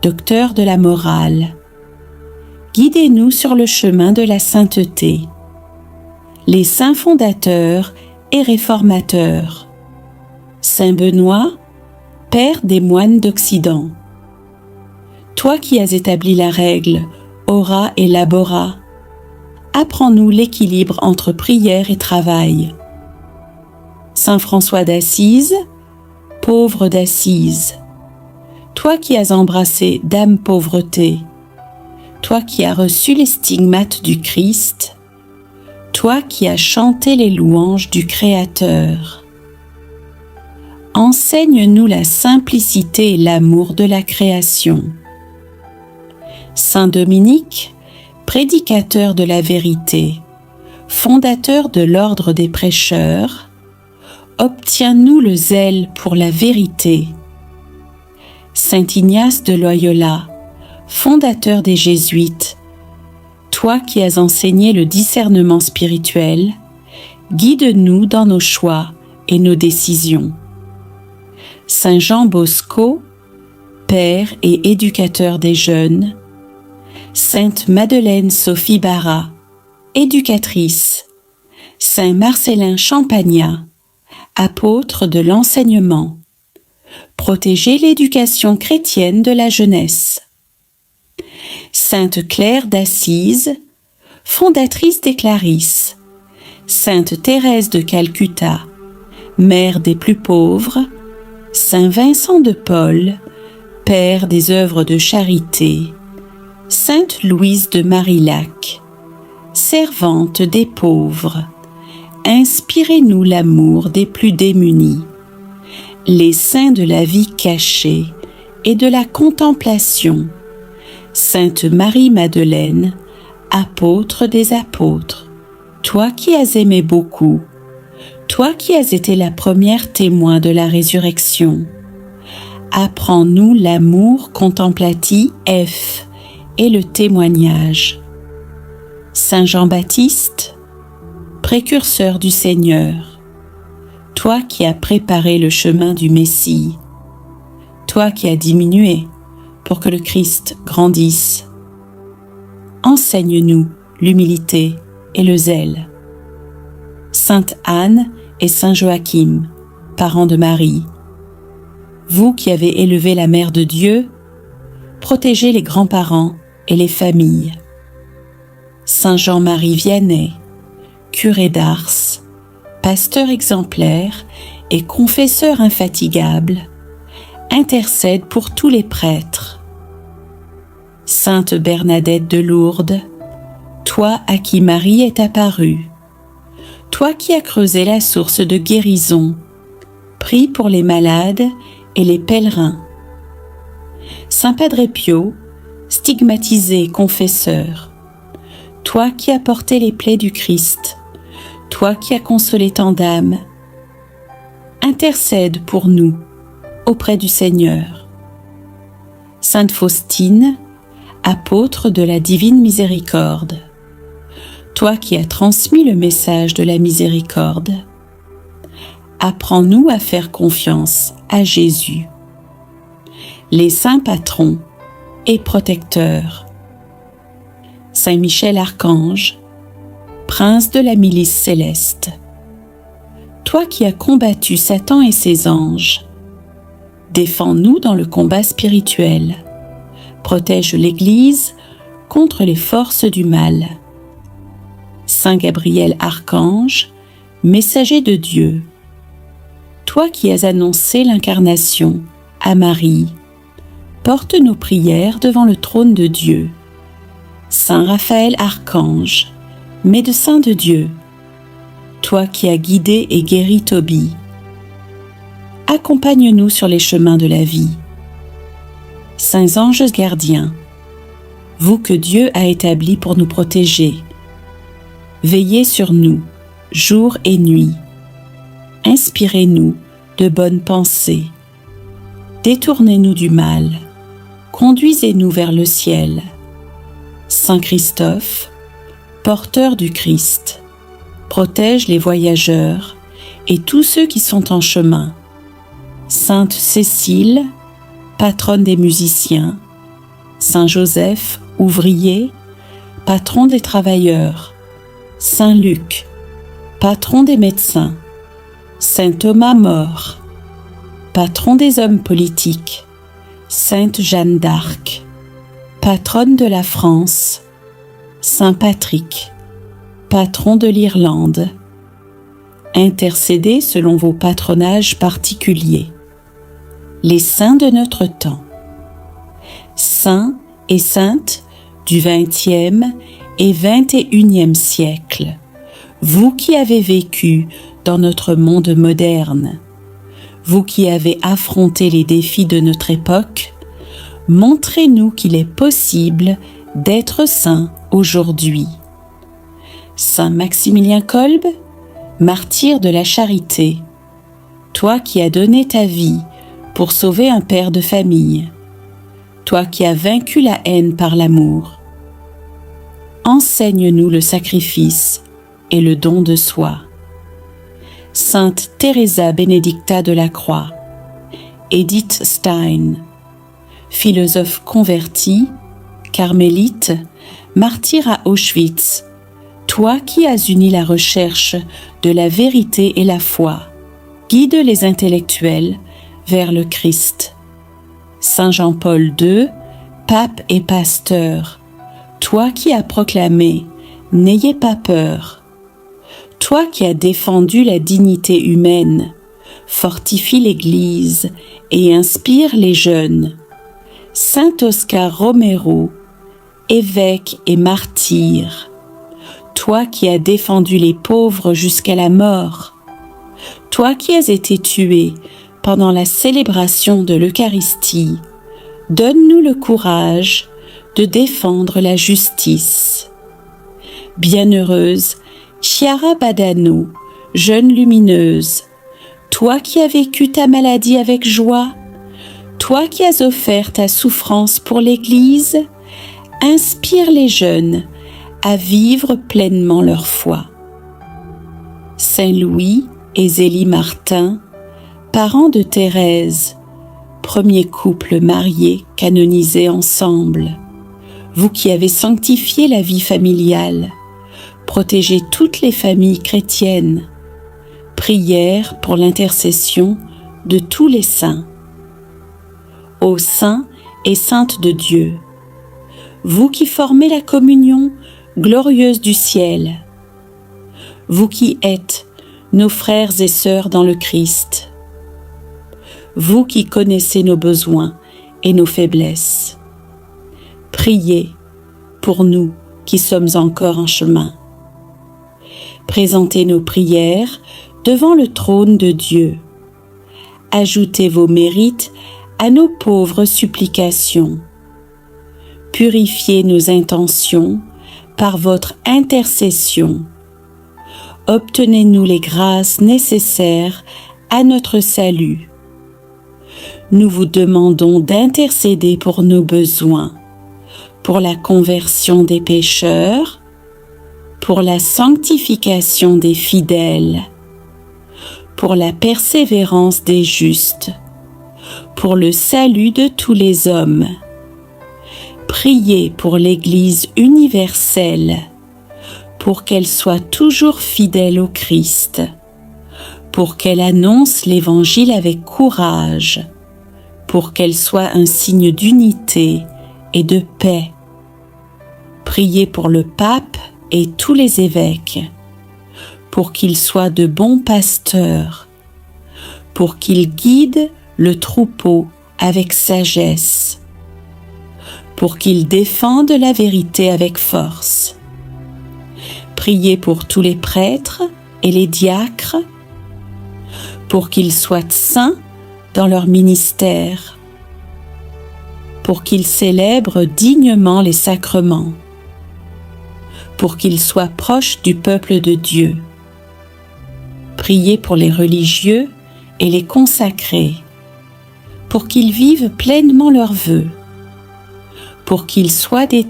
docteur de la morale. Guidez-nous sur le chemin de la sainteté. Les saints fondateurs et réformateurs. Saint Benoît, Père des moines d'Occident. Toi qui as établi la règle, ora et labora, apprends-nous l'équilibre entre prière et travail. Saint François d'Assise, pauvre d'Assise. Toi qui as embrassé Dame Pauvreté, toi qui as reçu les stigmates du Christ, toi qui as chanté les louanges du Créateur. Enseigne-nous la simplicité et l'amour de la création. Saint Dominique, prédicateur de la vérité, fondateur de l'ordre des prêcheurs, obtiens-nous le zèle pour la vérité. Saint Ignace de Loyola, fondateur des Jésuites, toi qui as enseigné le discernement spirituel, guide-nous dans nos choix et nos décisions. Saint Jean Bosco, père et éducateur des jeunes. Sainte Madeleine Sophie Barra, éducatrice. Saint Marcellin Champagnat, apôtre de l'enseignement. Protégez l'éducation chrétienne de la jeunesse. Sainte Claire d'Assise, fondatrice des Clarisses. Sainte Thérèse de Calcutta, mère des plus pauvres. Saint Vincent de Paul, père des œuvres de charité. Sainte Louise de Marillac, servante des pauvres. Inspirez-nous l'amour des plus démunis. Les saints de la vie cachée et de la contemplation. Sainte Marie-Madeleine, apôtre des apôtres, toi qui as aimé beaucoup, toi qui as été la première témoin de la résurrection, apprends-nous l'amour contemplatif et le témoignage. Saint Jean-Baptiste, précurseur du Seigneur, toi qui as préparé le chemin du Messie, toi qui as diminué pour que le Christ grandisse. Enseigne-nous l'humilité et le zèle. Sainte Anne et Saint Joachim, parents de Marie, vous qui avez élevé la Mère de Dieu, protégez les grands-parents et les familles. Saint Jean-Marie Vianney, curé d'Ars, pasteur exemplaire et confesseur infatigable, intercède pour tous les prêtres. Sainte Bernadette de Lourdes, toi à qui Marie est apparue, toi qui as creusé la source de guérison, prie pour les malades et les pèlerins. Saint Padre Pio, stigmatisé confesseur, toi qui as porté les plaies du Christ, toi qui as consolé tant d'âmes, intercède pour nous auprès du Seigneur. Sainte Faustine, apôtre de la divine miséricorde, toi qui as transmis le message de la miséricorde, apprends-nous à faire confiance à Jésus. Les saints patrons et protecteurs. Saint Michel Archange, prince de la milice céleste, toi qui as combattu Satan et ses anges, défends-nous dans le combat spirituel. Protège l'Église contre les forces du mal. Saint Gabriel Archange, messager de Dieu, toi qui as annoncé l'incarnation à Marie, porte nos prières devant le trône de Dieu. Saint Raphaël Archange, médecin de Dieu, toi qui as guidé et guéri Tobie, accompagne-nous sur les chemins de la vie. Saints anges gardiens, vous que Dieu a établis pour nous protéger, veillez sur nous, jour et nuit. Inspirez-nous de bonnes pensées. Détournez-nous du mal. Conduisez-nous vers le ciel. Saint Christophe, porteur du Christ, protège les voyageurs et tous ceux qui sont en chemin. Sainte Cécile, patronne des musiciens. Saint Joseph, ouvrier, patron des travailleurs. Saint Luc, patron des médecins. Saint Thomas More, patron des hommes politiques. Sainte Jeanne d'Arc, patronne de la France. Saint Patrick, patron de l'Irlande. Intercédez selon vos patronages particuliers. Les saints de notre temps. Saints et saintes du XXe et XXIe siècle, vous qui avez vécu dans notre monde moderne, vous qui avez affronté les défis de notre époque, montrez-nous qu'il est possible d'être saint aujourd'hui. Saint Maximilien Kolbe, martyr de la charité, toi qui as donné ta vie pour sauver un père de famille, toi qui as vaincu la haine par l'amour, enseigne-nous le sacrifice et le don de soi. Sainte Teresa Benedicta de la Croix, Edith Stein, philosophe convertie, carmélite, martyr à Auschwitz, toi qui as uni la recherche de la vérité et la foi, guide les intellectuels vers le Christ. Saint Jean-Paul II, pape et pasteur, toi qui as proclamé « N'ayez pas peur », toi qui as défendu la dignité humaine, fortifie l'Église et inspire les jeunes. Saint Oscar Romero, évêque et martyr, toi qui as défendu les pauvres jusqu'à la mort, toi qui as été tué pendant la célébration de l'Eucharistie, donne-nous le courage de défendre la justice. Bienheureuse Chiara Badano, jeune lumineuse, toi qui as vécu ta maladie avec joie, toi qui as offert ta souffrance pour l'Église, inspire les jeunes à vivre pleinement leur foi. Saint Louis et Zélie Martin, parents de Thérèse, premier couple marié canonisé ensemble, vous qui avez sanctifié la vie familiale, protégez toutes les familles chrétiennes. Prière pour l'intercession de tous les saints. Ô saints et saintes de Dieu, vous qui formez la communion glorieuse du ciel, vous qui êtes nos frères et sœurs dans le Christ, vous qui connaissez nos besoins et nos faiblesses, priez pour nous qui sommes encore en chemin. Présentez nos prières devant le trône de Dieu. Ajoutez vos mérites à nos pauvres supplications. Purifiez nos intentions par votre intercession. Obtenez-nous les grâces nécessaires à notre salut. Nous vous demandons d'intercéder pour nos besoins, pour la conversion des pécheurs, pour la sanctification des fidèles, pour la persévérance des justes, pour le salut de tous les hommes. Priez pour l'Église universelle, pour qu'elle soit toujours fidèle au Christ, pour qu'elle annonce l'Évangile avec courage, pour qu'elle soit un signe d'unité et de paix. Priez pour le pape et tous les évêques, pour qu'ils soient de bons pasteurs, pour qu'ils guident le troupeau avec sagesse, pour qu'ils défendent la vérité avec force. Priez pour tous les prêtres et les diacres, pour qu'ils soient saints dans leur ministère, pour qu'ils célèbrent dignement les sacrements, pour qu'ils soient proches du peuple de Dieu. Priez pour les religieux et les consacrés, pour qu'ils vivent pleinement leurs vœux, pour qu'ils soient des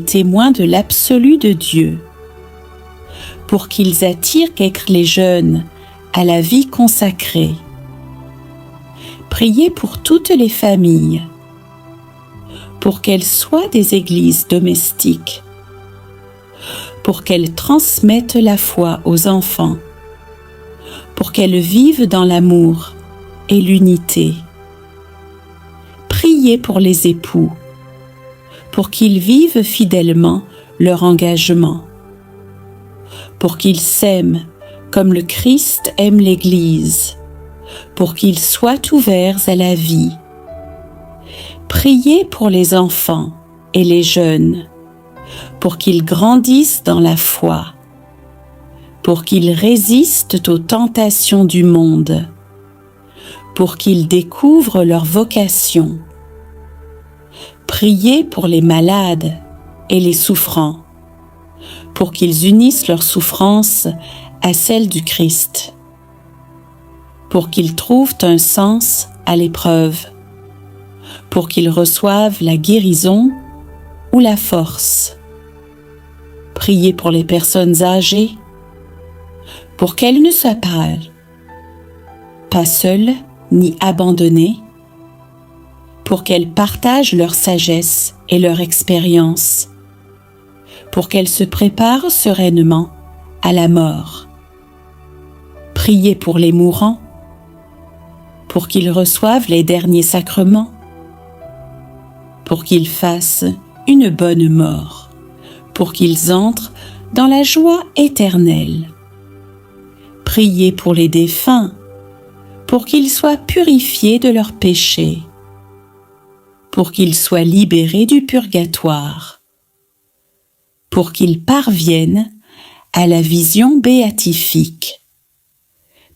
témoins de l'absolu de Dieu, pour qu'ils attirent les jeunes à la vie consacrée. Priez pour toutes les familles, pour qu'elles soient des églises domestiques, pour qu'elles transmettent la foi aux enfants, pour qu'elles vivent dans l'amour et l'unité. Priez pour les époux, pour qu'ils vivent fidèlement leur engagement, pour qu'ils s'aiment comme le Christ aime l'Église, pour qu'ils soient ouverts à la vie. Priez pour les enfants et les jeunes, pour qu'ils grandissent dans la foi, pour qu'ils résistent aux tentations du monde, pour qu'ils découvrent leur vocation. Priez pour les malades et les souffrants, pour qu'ils unissent leurs souffrances à celles du Christ, pour qu'ils trouvent un sens à l'épreuve, pour qu'ils reçoivent la guérison ou la force. Priez pour les personnes âgées, pour qu'elles ne soient pas seules ni abandonnées, pour qu'elles partagent leur sagesse et leur expérience, pour qu'elles se préparent sereinement à la mort. Priez pour les mourants, pour qu'ils reçoivent les derniers sacrements, pour qu'ils fassent une bonne mort, pour qu'ils entrent dans la joie éternelle. Priez pour les défunts, pour qu'ils soient purifiés de leurs péchés, pour qu'ils soient libérés du purgatoire, pour qu'ils parviennent à la vision béatifique.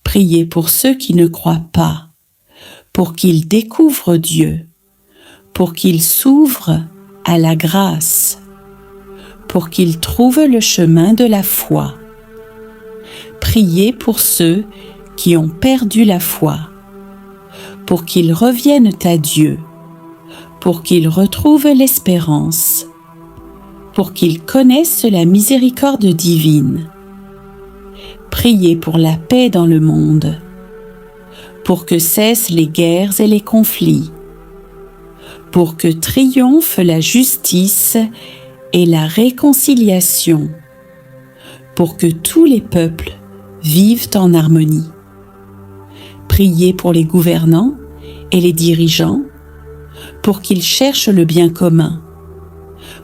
Priez pour ceux qui ne croient pas, pour qu'ils découvrent Dieu, pour qu'ils s'ouvrent à la grâce, pour qu'ils trouvent le chemin de la foi. Priez pour ceux qui ont perdu la foi, pour qu'ils reviennent à Dieu, pour qu'ils retrouvent l'espérance, pour qu'ils connaissent la miséricorde divine. Priez pour la paix dans le monde, pour que cessent les guerres et les conflits, pour que triomphe la justice et la réconciliation, pour que tous les peuples vivent en harmonie. Priez pour les gouvernants et les dirigeants, pour qu'ils cherchent le bien commun,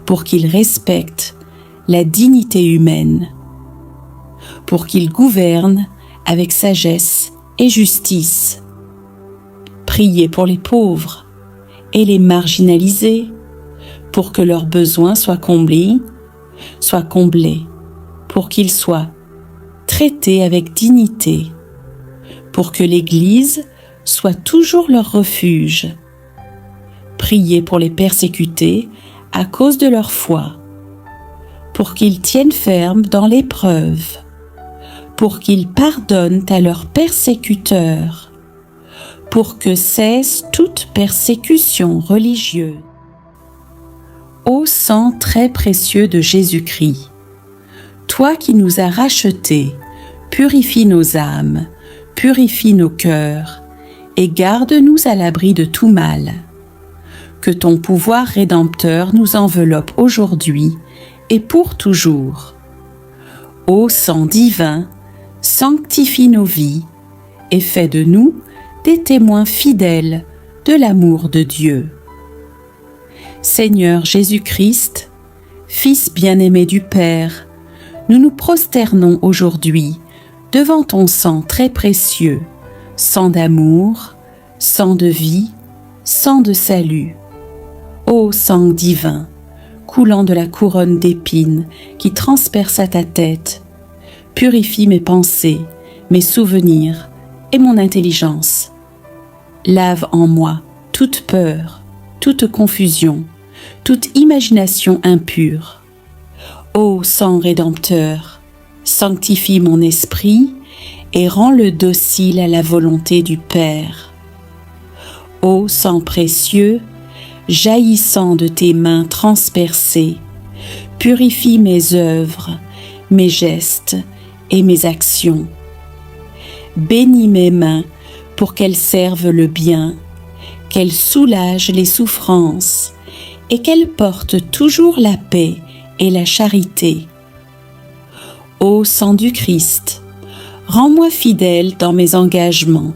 pour qu'ils respectent la dignité humaine, pour qu'ils gouvernent avec sagesse et justice. Priez pour les pauvres et les marginalisés, pour que leurs besoins soient comblés, pour qu'ils soient traités avec dignité, pour que l'Église soit toujours leur refuge. Priez pour les persécutés à cause de leur foi, pour qu'ils tiennent ferme dans l'épreuve, pour qu'ils pardonnent à leurs persécuteurs, pour que cesse toute persécution religieuse. Ô sang très précieux de Jésus-Christ, toi qui nous as rachetés, purifie nos âmes, purifie nos cœurs, et garde-nous à l'abri de tout mal. Que ton pouvoir rédempteur nous enveloppe aujourd'hui et pour toujours. Ô sang divin, sanctifie nos vies et fais de nous des témoins fidèles de l'amour de Dieu. Seigneur Jésus-Christ, Fils bien-aimé du Père, nous nous prosternons aujourd'hui devant ton sang très précieux, sang d'amour, sang de vie, sang de salut. Ô sang divin, coulant de la couronne d'épines qui transperça ta tête, purifie mes pensées, mes souvenirs et mon intelligence. Lave en moi toute peur, toute confusion, toute imagination impure. Ô sang rédempteur, sanctifie mon esprit et rends-le docile à la volonté du Père. Ô sang précieux, jaillissant de tes mains transpercées, purifie mes œuvres, mes gestes et mes actions. Bénis mes mains pour qu'elles servent le bien, qu'elles soulagent les souffrances et qu'elles portent toujours la paix et la charité. Ô sang du Christ, rends-moi fidèle dans mes engagements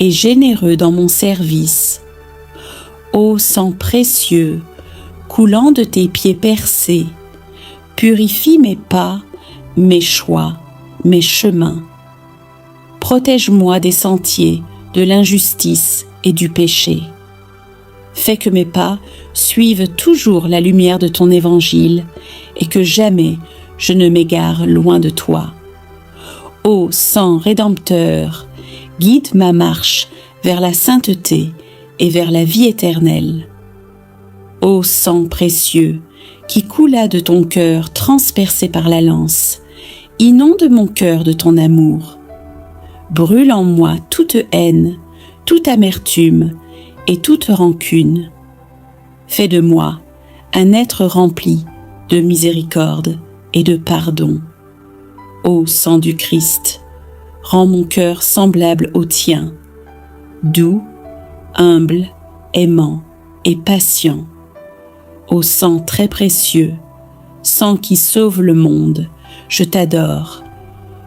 et généreux dans mon service. Ô sang précieux, coulant de tes pieds percés, purifie mes pas, mes choix, mes chemins. Protège-moi des sentiers, de l'injustice et du péché. Fais que mes pas suivent toujours la lumière de ton évangile et que jamais je ne m'égare loin de toi. Ô sang rédempteur, guide ma marche vers la sainteté et vers la vie éternelle. Ô sang précieux, qui coula de ton cœur transpercé par la lance, inonde mon cœur de ton amour. Brûle en moi toute haine, toute amertume et toute rancune. Fais de moi un être rempli de miséricorde et de pardon. Ô sang du Christ, rends mon cœur semblable au tien, doux, humble, aimant et patient. Ô sang très précieux, sang qui sauve le monde, je t'adore,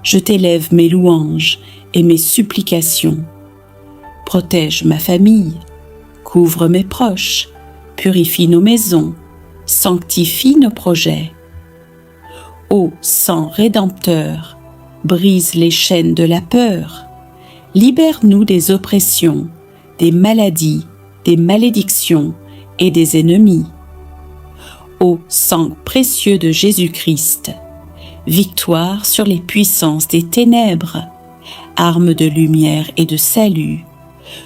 je t'élève mes louanges et mes supplications. Protège ma famille, couvre mes proches, purifie nos maisons, sanctifie nos projets. Ô sang rédempteur, brise les chaînes de la peur, libère-nous des oppressions, des maladies, des malédictions et des ennemis. Ô sang précieux de Jésus-Christ, victoire sur les puissances des ténèbres, arme de lumière et de salut,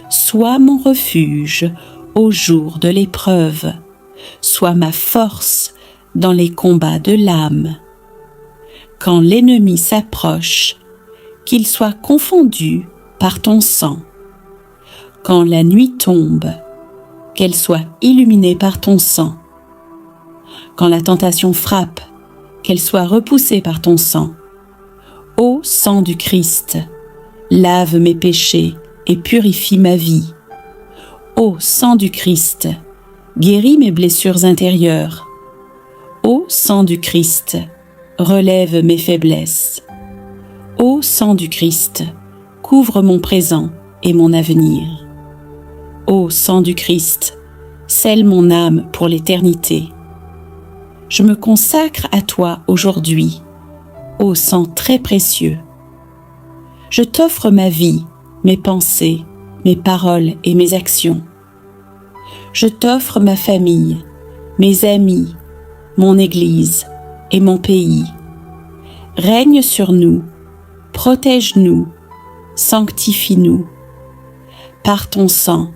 sois mon refuge au jour de l'épreuve, sois ma force dans les combats de l'âme. Quand l'ennemi s'approche, qu'il soit confondu par ton sang. Quand la nuit tombe, qu'elle soit illuminée par ton sang. Quand la tentation frappe, qu'elle soit repoussée par ton sang. Ô sang du Christ, lave mes péchés et purifie ma vie. Ô sang du Christ, guéris mes blessures intérieures. Ô sang du Christ, relève mes faiblesses. Ô sang du Christ, couvre mon présent et mon avenir. Ô sang du Christ, scelle mon âme pour l'éternité. Je me consacre à toi aujourd'hui, ô sang très précieux. Je t'offre ma vie, mes pensées, mes paroles et mes actions. Je t'offre ma famille, mes amis, mon Église et mon pays. Règne sur nous, protège-nous, sanctifie-nous. Par ton sang,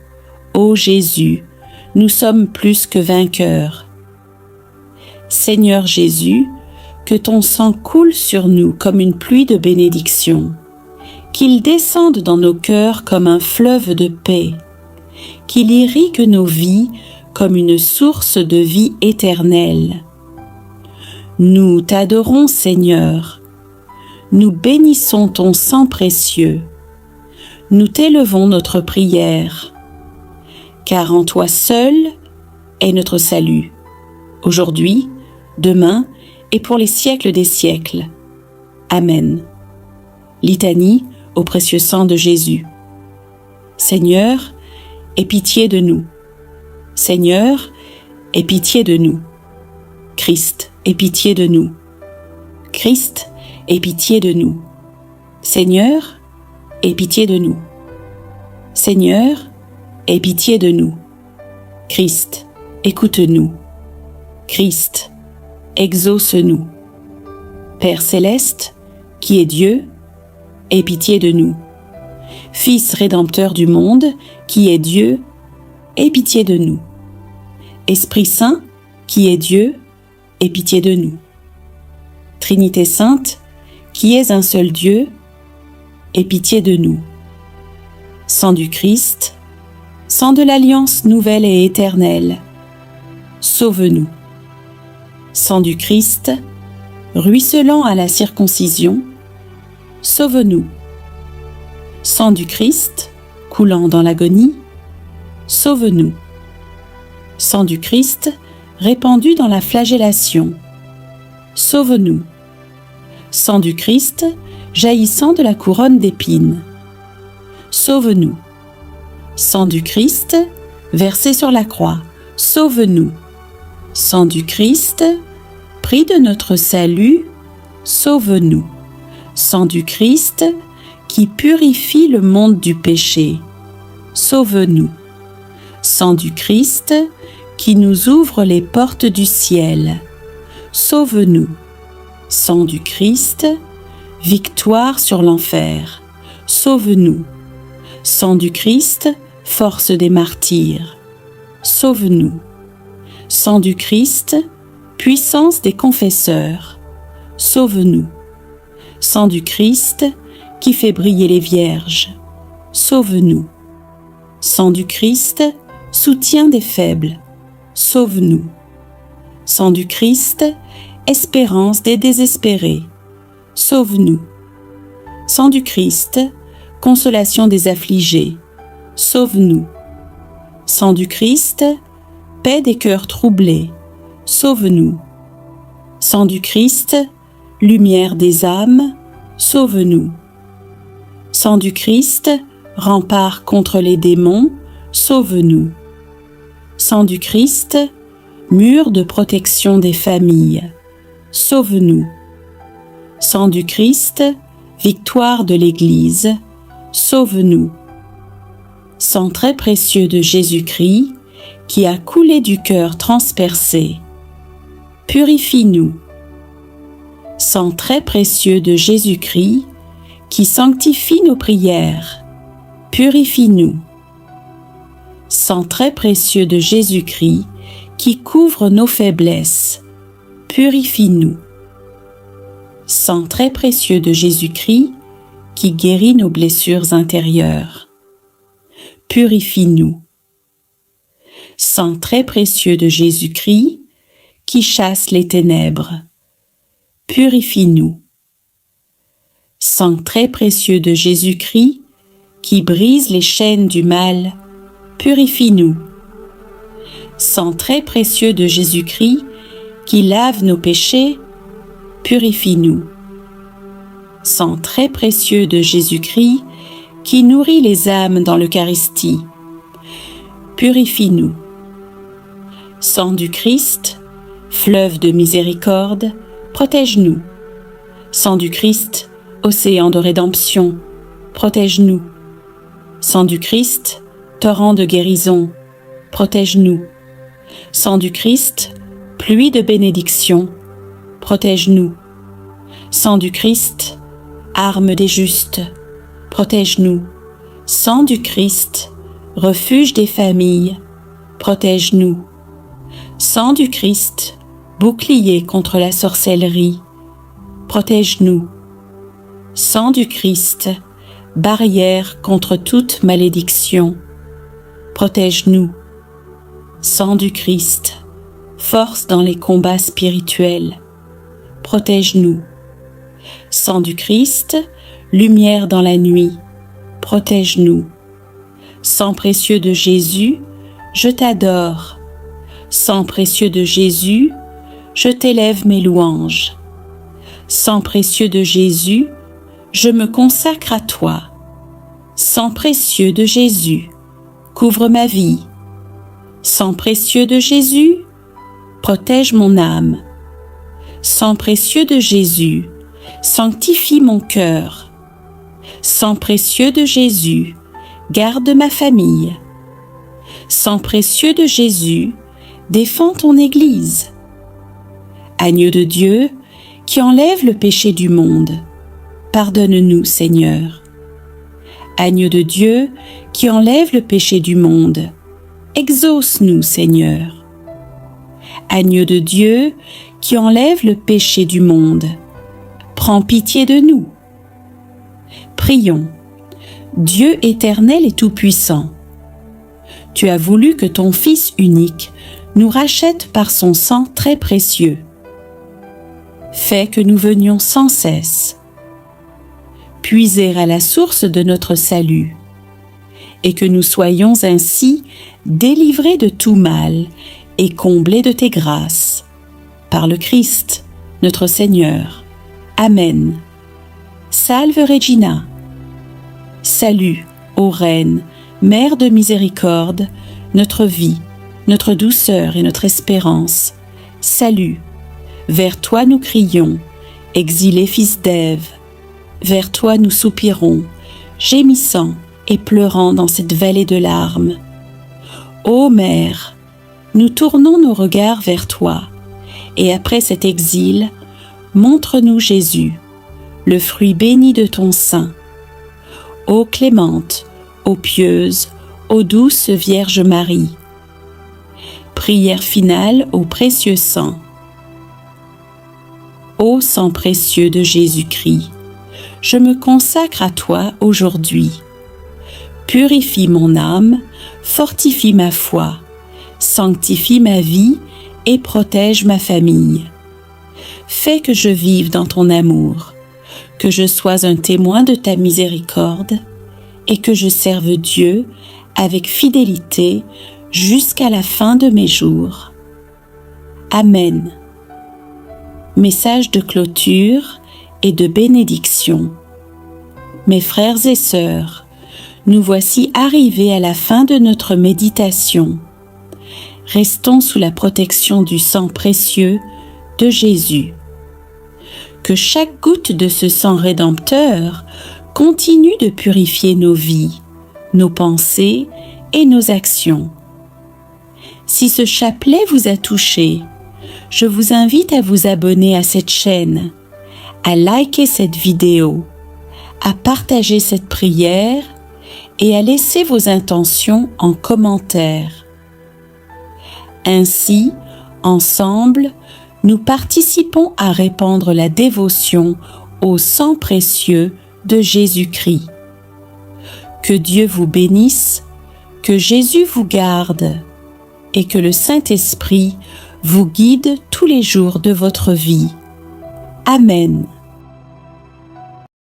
ô Jésus, nous sommes plus que vainqueurs. Seigneur Jésus, que ton sang coule sur nous comme une pluie de bénédiction, qu'il descende dans nos cœurs comme un fleuve de paix, qu'il irrigue nos vies comme une source de vie éternelle. Nous t'adorons, Seigneur, nous bénissons ton sang précieux, nous t'élevons notre prière, car en toi seul est notre salut, aujourd'hui, demain et pour les siècles des siècles. Amen. Litanie au précieux sang de Jésus. Seigneur, aie pitié de nous. Seigneur, aie pitié de nous. Christ, aie pitié de nous. Christ, aie pitié de nous. Seigneur, aie pitié de nous. Seigneur, aie pitié de nous. Christ, écoute-nous. Christ, exauce-nous. Père céleste, qui est Dieu, aie pitié de nous. Fils rédempteur du monde, qui est Dieu, aie pitié de nous. Esprit Saint, qui est Dieu, aie pitié de nous. Trinité Sainte, qui est un seul Dieu, aie pitié de nous. Sang du Christ, sang de l'alliance nouvelle et éternelle, sauve-nous. Sang du Christ, ruisselant à la circoncision, sauve-nous. Sang du Christ, coulant dans l'agonie, sauve-nous. Sang du Christ, répandu dans la flagellation, sauve-nous. Sang du Christ, jaillissant de la couronne d'épines, sauve-nous. Sang du Christ, versé sur la croix, sauve-nous. Sang du Christ, prix de notre salut, sauve-nous. Sang du Christ, qui purifie le monde du péché, sauve-nous. Sang du Christ, qui nous ouvre les portes du ciel, sauve-nous. Sang du Christ, victoire sur l'enfer, sauve-nous. Sang du Christ, force des martyrs, sauve-nous. Sang du Christ, puissance des confesseurs, sauve-nous. Sang du Christ, qui fait briller les vierges, sauve-nous. Sang du Christ, soutien des faibles, sauve-nous. Sang du Christ, espérance des désespérés, sauve-nous. Sang du Christ, consolation des affligés, sauve-nous. Sang du Christ, paix des cœurs troublés, sauve-nous. Sang du Christ, lumière des âmes, sauve-nous. Sang du Christ, rempart contre les démons, sauve-nous. Sang du Christ, mur de protection des familles, sauve-nous. Sang du Christ, victoire de l'Église, sauve-nous. Sang très précieux de Jésus-Christ, qui a coulé du cœur transpercé, purifie-nous. Sang très précieux de Jésus-Christ, qui sanctifie nos prières, purifie-nous. Sang très précieux de Jésus-Christ, qui couvre nos faiblesses, purifie-nous. Sang très précieux de Jésus-Christ, qui guérit nos blessures intérieures, purifie-nous. Sang très précieux de Jésus-Christ, qui chasse les ténèbres, purifie-nous. Sang très précieux de Jésus-Christ, qui brise les chaînes du mal, purifie-nous. Sang très précieux de Jésus-Christ, qui lave nos péchés, purifie-nous. Sang très précieux de Jésus-Christ, qui nourrit les âmes dans l'Eucharistie, purifie-nous. Sang du Christ, fleuve de miséricorde, protège-nous. Sang du Christ, océan de rédemption, protège-nous. Sang du Christ, torrent de guérison, protège-nous. Sang du Christ, pluie de bénédiction, protège-nous. Sang du Christ, arme des justes, protège-nous. Sang du Christ, refuge des familles, protège-nous. Sang du Christ, bouclier contre la sorcellerie, protège-nous. Sang du Christ, barrière contre toute malédiction, protège-nous. Sang du Christ, force dans les combats spirituels, protège-nous. Sang du Christ, lumière dans la nuit, protège-nous. Sang précieux de Jésus, je t'adore. Sang précieux de Jésus, je t'élève mes louanges. Sang précieux de Jésus, je me consacre à toi. Sang précieux de Jésus, couvre ma vie. Sang précieux de Jésus, protège mon âme. Sang précieux de Jésus, sanctifie mon cœur. Sang précieux de Jésus, garde ma famille. Sang précieux de Jésus, défends ton Église. Agneau de Dieu, qui enlève le péché du monde, pardonne-nous, Seigneur. Agneau de Dieu, qui enlève le péché du monde, exauce-nous, Seigneur. Agneau de Dieu, qui enlève le péché du monde, prends pitié de nous. Prions. Dieu éternel et tout-puissant, tu as voulu que ton Fils unique nous rachète par son sang très précieux. Fais que nous venions sans cesse puiser à la source de notre salut, et que nous soyons ainsi délivrés de tout mal et comblés de tes grâces. Par le Christ, notre Seigneur. Amen. Salve Regina. Salut, ô Reine, Mère de miséricorde, notre vie, notre douceur et notre espérance. Salut, vers toi nous crions, exilés fils d'Ève. Vers toi nous soupirons, gémissant et pleurant dans cette vallée de larmes. Ô Mère, nous tournons nos regards vers toi, et après cet exil, montre-nous Jésus, le fruit béni de ton sein. Ô clémente, ô pieuse, ô douce Vierge Marie. Prière finale au précieux sang. Ô sang précieux de Jésus-Christ, je me consacre à toi aujourd'hui. Purifie mon âme, fortifie ma foi, sanctifie ma vie et protège ma famille. Fais que je vive dans ton amour, que je sois un témoin de ta miséricorde et que je serve Dieu avec fidélité jusqu'à la fin de mes jours. Amen. Message de clôture et de bénédiction. Mes frères et sœurs, nous voici arrivés à la fin de notre méditation. Restons sous la protection du sang précieux de Jésus. Que chaque goutte de ce sang rédempteur continue de purifier nos vies, nos pensées et nos actions. Si ce chapelet vous a touché, je vous invite à vous abonner à cette chaîne, à liker cette vidéo, à partager cette prière et à laisser vos intentions en commentaire. Ainsi, ensemble, nous participons à répandre la dévotion au sang précieux de Jésus-Christ. Que Dieu vous bénisse, que Jésus vous garde et que le Saint-Esprit vous guide tous les jours de votre vie. Amen.